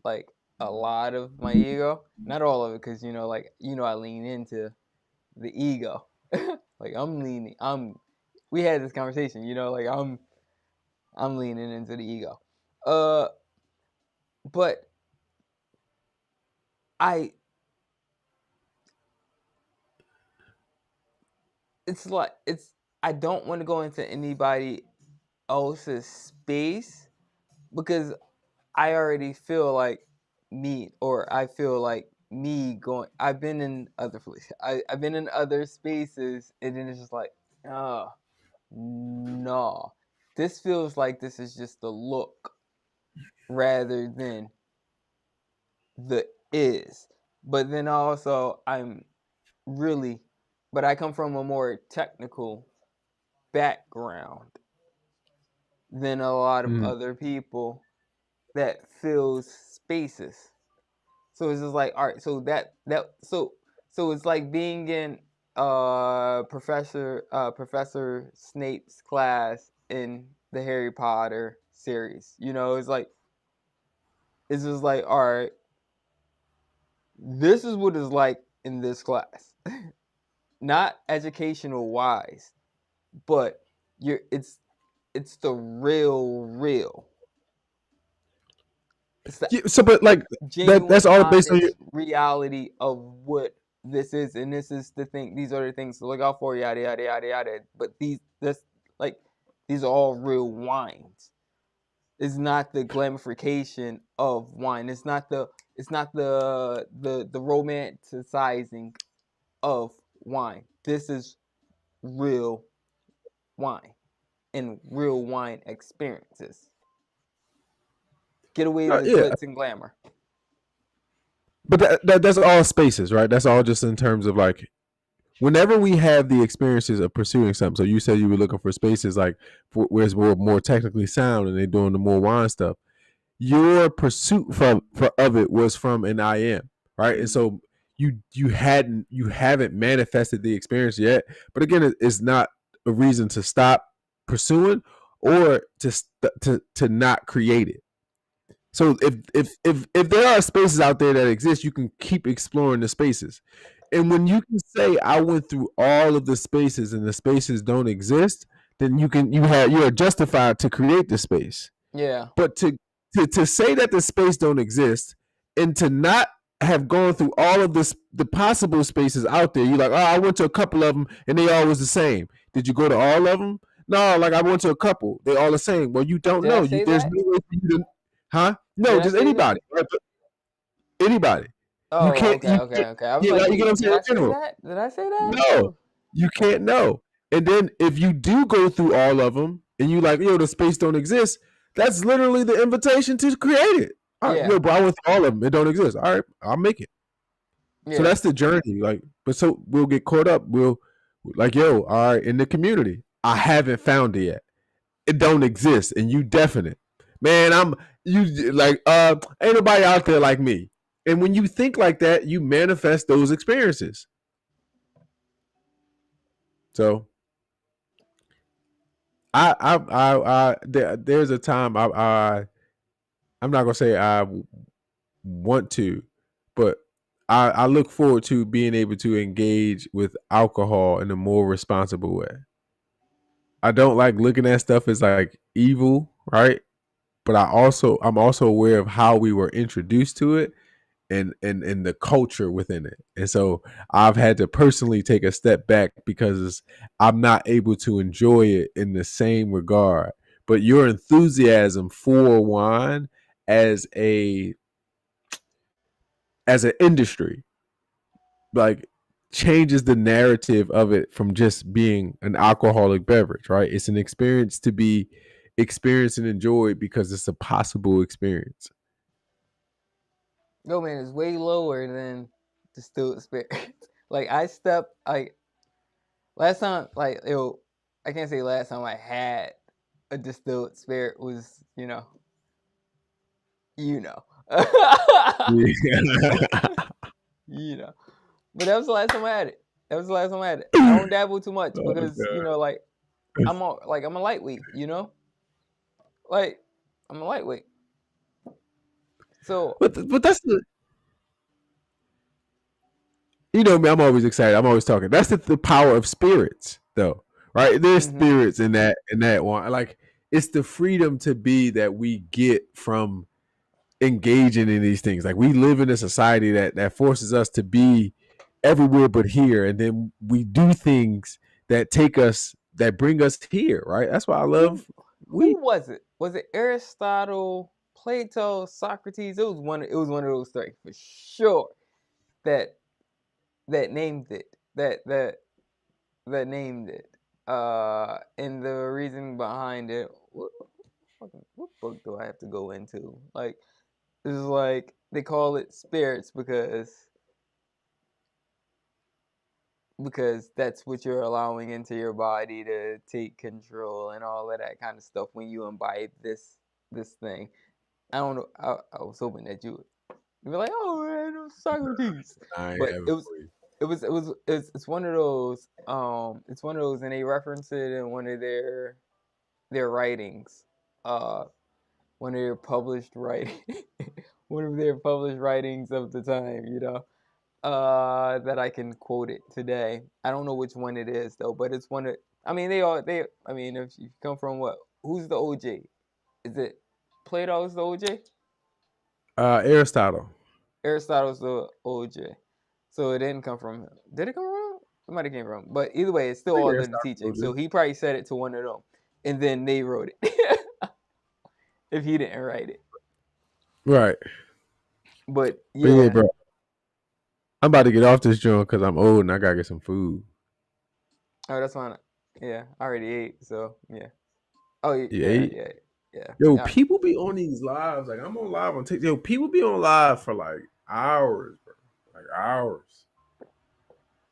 like a lot of my ego, not all of it, because like I lean into the ego, like We had this conversation, like I'm leaning into the ego, uh, but I it's like I don't want to go into anybody else's space because I already feel like I feel like me going. I've been in other places. I've been in other spaces, and then it's just like, oh no, this feels like this is just the look rather than the is. But then also, really, but I come from a more technical background than a lot of Mm. other people that fills spaces. So it's just like, all right, so it's like being in Professor Snape's class in the Harry Potter series. It's just like, all right, this is what it's like in this class. Not educational wise, but you're it's the real. It's the Yeah, so, but like that's genuine, all based on your. honest reality of what this is, and this is the thing. These are the things to look out for, yada yada yada yada. But like these are all real wines. It's not the glamorification of wine. It's not the romanticizing of wine. This is real wine and real wine experiences. Get away the Yeah, glitz and glamour. but that's all spaces, right? That's all just in terms of like whenever we have the experiences of pursuing something. So you said you were looking for spaces like where it's more technically sound and they're doing the more wine stuff. Your pursuit of it was from an I am, right? And so you haven't manifested the experience yet. But again, it's not a reason to stop pursuing or to not create it. So if there are spaces out there that exist, you can keep exploring the spaces. And when you can say I went through all of the spaces and the spaces don't exist, then you are justified to create the space. Yeah, But to say that the space don't exist and to not have gone through all of the possible spaces out there, you're like, oh, I went to a couple of them and they all was the same. Did you go to all of them? No, like I went to a couple. They all the same. Well, you don't did I know. say There's that? no way for you to, huh? No, Did I just say that? anybody. Anybody. You Oh, can't. okay, You okay, can't. okay. I was Yeah, like, like, you get what I'm wait, did saying? In I say general, that? Did I say that? no, you can't know. And then if you do go through all of them and you like, the space don't exist, that's literally the invitation to create it. All right, Yeah, bro, I went through all of them. It don't exist. All right, I'll make it. So yeah, that's the journey. Like, but so we'll get caught up. We'll like, all right, in the community, I haven't found it yet. It don't exist, and you definite. Man, you like ain't nobody out there like me. And when you think like that, you manifest those experiences. So there's a time I'm not gonna say I want to, but I look forward to being able to engage with alcohol in a more responsible way. I don't like looking at stuff as like evil, right? But I'm also aware of how we were introduced to it and the culture within it. And so I've had to personally take a step back because I'm not able to enjoy it in the same regard. But your enthusiasm for wine as a as an industry like changes the narrative of it from just being an alcoholic beverage, right? It's an experience to be experienced and enjoyed because it's a possible experience. yo, man, it's way lower than distilled spirit. Like I step, like Last time, like, I can't say last time I had a distilled spirit was, you know, Yeah. you know. But that was the last time I had it. That was the last time I had it. I don't dabble too much Oh because god. like I'm a lightweight. Like I'm a lightweight. So But that's the you know me. I'm always excited. I'm always talking. That's the power of spirits, though, right? There's hmm spirits in that one. Like it's the freedom to be that we get from engaging in these things. Like we live in a society that forces us to be everywhere but here, and then we do things that bring us here. Right? That's why I who love we. who was it? Was it Aristotle, Plato, Socrates? It was one of those three for sure. That that named it. That named it. And the reason behind it. What book do I have to go into? Like, it's like they call it spirits because that's what you're allowing into your body to take control and all of that kind of stuff when you imbibe this thing. I don't know. I was hoping that you'd be like, oh man, it was Socrates, I ain't but having for you. it's one of those. It's one of those, and they reference it in one of their writings. Uh, one of their published writing, one of their published writings of the time. That I can quote it today. I don't know which one it is though, but it's one of. I mean, I mean, if you come from what? Who's the OJ? Is it Plato's the OJ? Aristotle. Aristotle's the OJ. So it didn't come from him. Did it come from him? It might have came from him. But either way, it's I still think all of the Aristotle teaching. wrote So it. he probably said it to one of them, and then they wrote it. If he didn't write it. Right. But But yeah, yeah, bro. I'm about to get off this joint because I'm old and I gotta get some food. oh, that's fine. Yeah, I already ate. So yeah. Oh yeah, Yeah. yeah, yeah. Yo, Yeah. people be on these lives. Like I'm on live on TikTok. Yo, people be on live for like hours, bro. Like hours.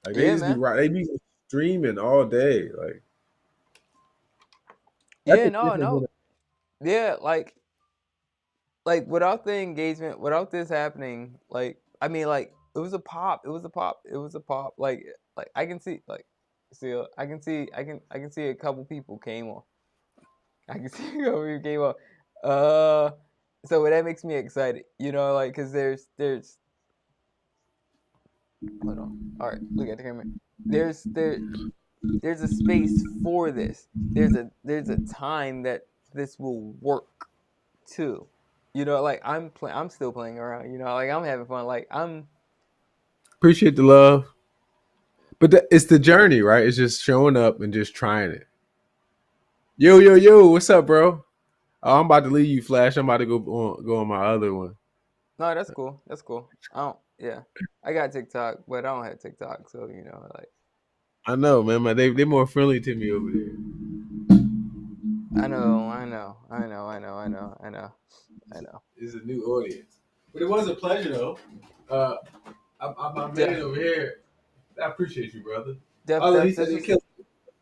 Like they Yeah, just be man. right. They be streaming all day. Like that's Yeah, the no, difference. no. Yeah, like without the engagement, without this happening, like I mean, like it was a pop. It was a pop. It was a pop. Like I can see, like, see, I can see a couple people came on. I can see a couple people came on. Uh, so that makes me excited. Like because there's hold on. All right, look at the camera. There's there there's a space for this. There's a time that this will work too. Like I'm still playing around. Like I'm having fun. Like I'm. Appreciate the love, but it's the journey, right? It's just showing up and just trying it. Yo, yo, yo, what's up, bro? Oh, I'm about to leave you, Flash. I'm about to go on my other one. No, that's cool. That's cool. I don't. Yeah, I got TikTok, but I don't have TikTok. So like I know, man. They more friendly to me over there. I know, I know, I know, I know, I know, I know, I know. It's a new audience, but it was a pleasure though. Uh, I made it Def, over here. I appreciate you, brother. def, Oh, he def. said they killed.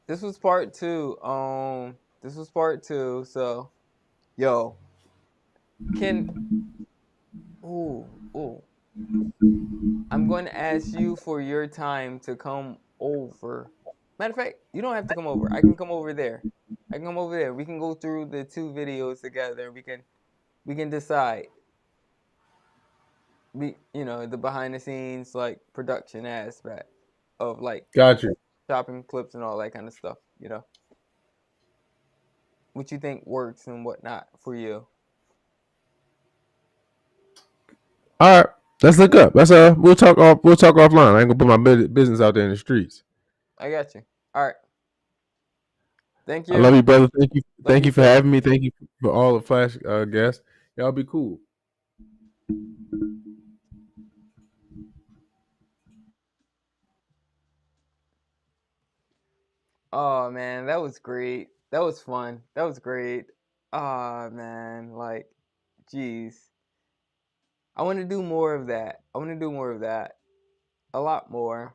This was part two. This was part two. So, yo, can ooh. I'm going to ask you for your time to come over. Matter of fact, you don't have to come over. I can come over there. I can come over there. We can go through the two videos together. We can decide. The behind the scenes like production aspect of like Got you. shopping clips and all that kind of stuff. What you think works and whatnot for you. All right, let's look up. We'll talk off. We'll talk offline. I ain't gonna put my business out there in the streets. I got you. All right. Thank I you. love you, brother. Thank you. Love Thank you you for too. having me. Thank you for all the Flash guests. Y'all be cool. Oh man, that was great. That was fun. That was great. Ah man, like, geez. I want to do more of that. I want to do more of that. A lot more.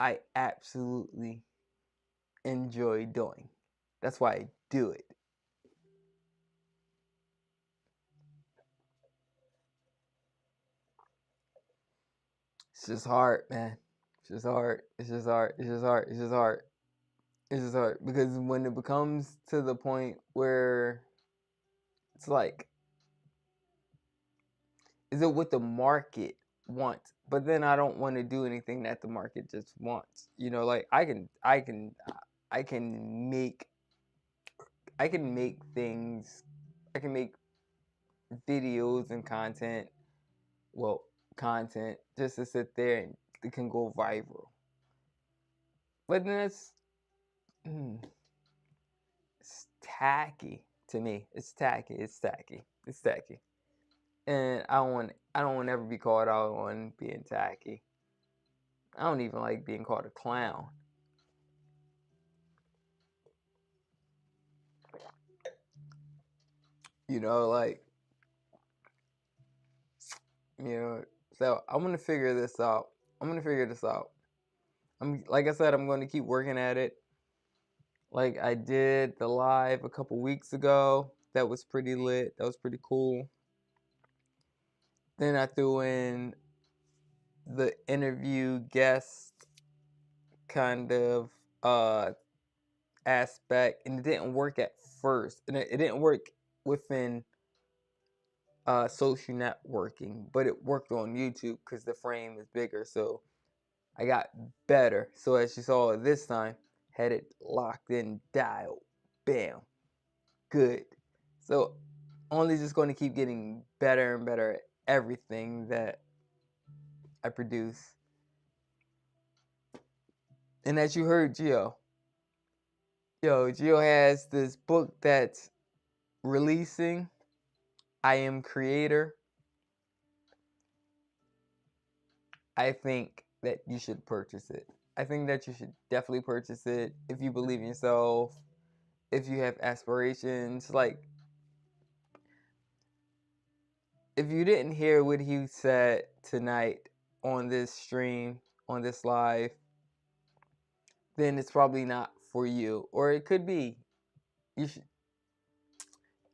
I absolutely enjoy doing. That's why I do it. It's just hard, man. It's just hard. It's just hard. It's just hard. It's just hard. It's just hard because when it becomes to the point where it's like, is it what the market wants? But then I don't want to do anything that the market just wants. You know, like I can make, I can make things, I can make videos and content, well, content just to sit there and it can go viral. But then it's tacky to me. It's tacky. It's tacky. It's tacky. And I don't want to ever be called out on being tacky. I don't even like being called a clown. You know, like, you know, so I'm gonna figure this out. I'm gonna figure this out. I'm like I said, I'm gonna keep working at it. Like I did the live a couple weeks ago. That was pretty lit. That was pretty cool. Then I threw in the interview guest kind of aspect, and it didn't work at first, and it didn't work within social networking, but it worked on YouTube because the frame is bigger. So I got better. So as you saw this time, had it locked in, dialed, bam, good. So only just going to keep getting better and better at everything that I produce. And as you heard, Gio has this book that's releasing. I Am Creator. I think that you should purchase it. I think that you should definitely purchase it if you believe in yourself, if you have aspirations. Like, if you didn't hear what he said tonight on this stream, on this live, then it's probably not for you. Or it could be. You should,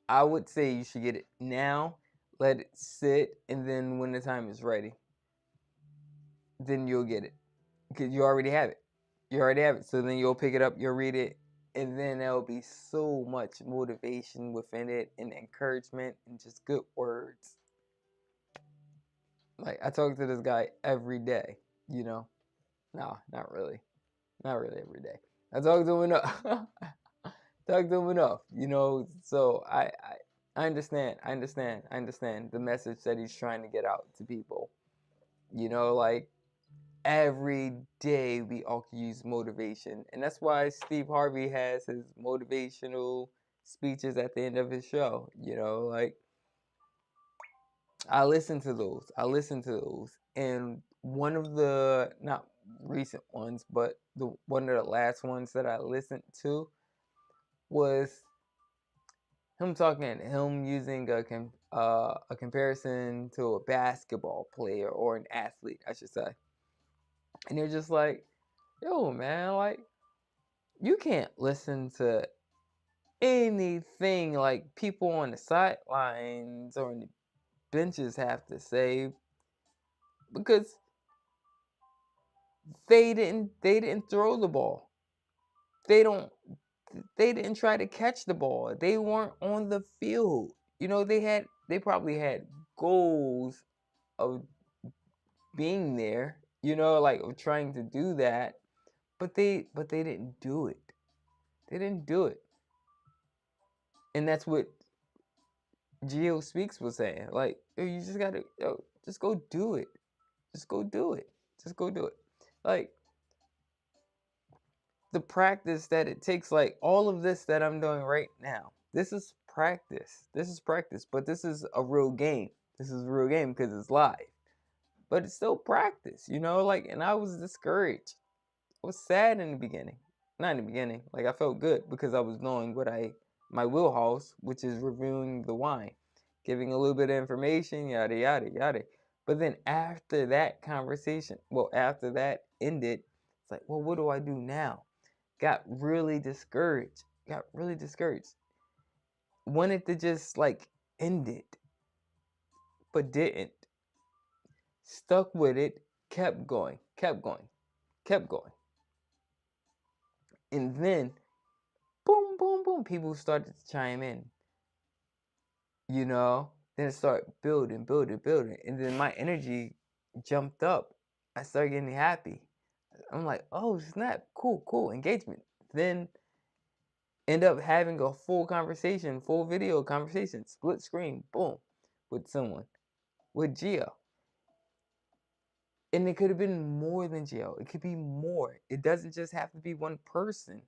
I would say you should get it now, let it sit, and then when the time is ready, then you'll get it. Because you already have it. You already have it. So then you'll pick it up, you'll read it, and then there'll be so much motivation within it and encouragement and just good words. Like I talk to this guy every day, you know. No, not really. Not really every day. I talk to him enough. Talk to him enough, you know. So I understand. I understand. I understand the message that he's trying to get out to people. You know, like every day we all can use motivation. And that's why Steve Harvey has his motivational speeches at the end of his show. You know, like I listen to those. I listen to those. And one of the not recent ones, but the one of the last ones that I listened to was him talking, him using a comparison to a basketball player or an athlete, I should say. And you're just like, yo, man, like you can't listen to anything like people on the sidelines or on the benches have to say because they didn't throw the ball. They don't they didn't try to catch the ball. They weren't on the field. You know, they probably had goals of being there, you know, like of trying to do that, but they didn't do it. They didn't do it. And that's what Geo Speaks was saying. Like, yo, you just gotta, yo, just go do it. Just go do it. Just go do it. Like the practice that it takes, like all of this that I'm doing right now. This is practice. This is practice, but this is a real game. This is a real game because it's live. But it's still practice, you know, like and I was discouraged. I was sad in the beginning. Not in the beginning. Like I felt good because I was knowing what my wheelhouse, which is reviewing the wine, giving a little bit of information, yada yada yada. But then after that conversation, well, after that ended, It's like, well, what do I do now? Got really discouraged. Wanted to just like end it, but didn't. Stuck with it, kept going. And then, boom, boom, boom, people started to chime in. Then it started building. And then my energy jumped up. I started getting happy. I'm like, oh, snap, cool, engagement. Then end up having a full video conversation, split screen, boom, with someone, with Gio. And it could have been more than Gio. It could be more. It doesn't just have to be one person.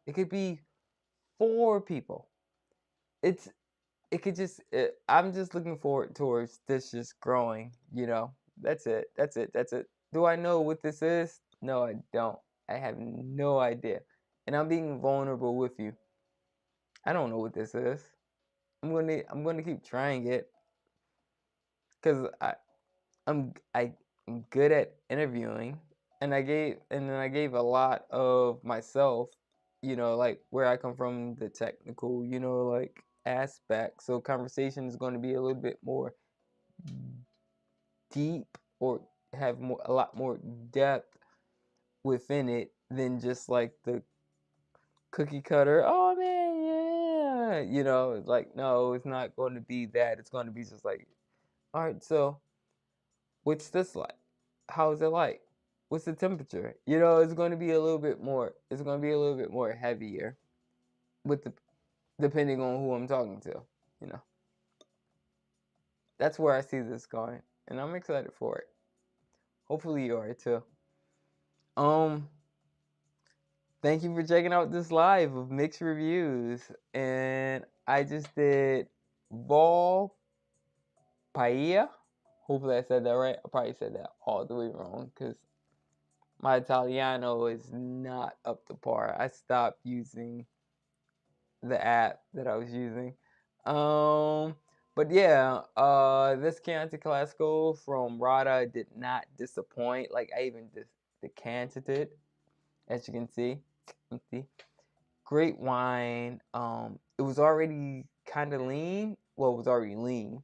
It could be 4 people. I'm just looking forward towards this just growing, That's it. Do I know what this is? No, I don't. I have no idea. And I'm being vulnerable with you. I don't know what this is. I'm gonna keep trying it. Cause I'm good at interviewing, and then I gave a lot of myself, like where I come from, the technical, like aspect. So conversation is going to be a little bit more deep, or have a lot more depth within it than just like the cookie cutter. Oh man, yeah, like no, it's not going to be that. It's going to be just like, all right, so what's this like? How's it like? What's the temperature? It's going to be a little bit more. It's going to be a little bit more heavier, depending on who I'm talking to. That's where I see this going, and I'm excited for it. Hopefully you are too. Thank you for checking out this live of mixed reviews, and I just did Volpaia. Hopefully I said that right. I probably said that all the way wrong because my Italiano is not up to par. I stopped using the app that I was using. But yeah, this Chianti Classico from Rada did not disappoint. Like I even decanted it, as you can see. Great wine. It was already kind of lean. Well, it was already lean.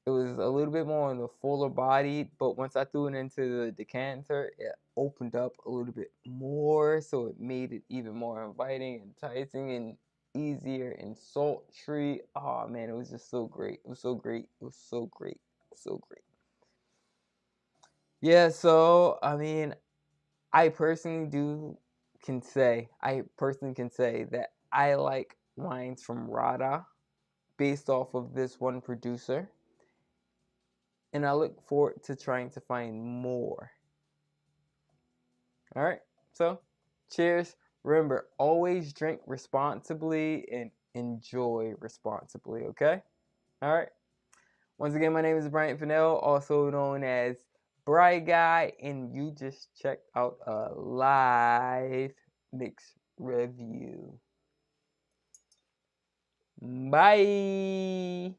It was a little bit more on the fuller body, but once I threw it into the decanter, it opened up a little bit more, so it made it even more inviting, enticing, and easier and sultry. Oh man, it was just so great. It was so great. Yeah, so I mean, I personally can say that I like wines from Rada based off of this one producer. And I look forward to trying to find more. All right, so cheers. Remember, always drink responsibly and enjoy responsibly, okay? All right. Once again, my name is Bryant Fennell, also known as Bright Guy, and you just checked out a live mix review. Bye.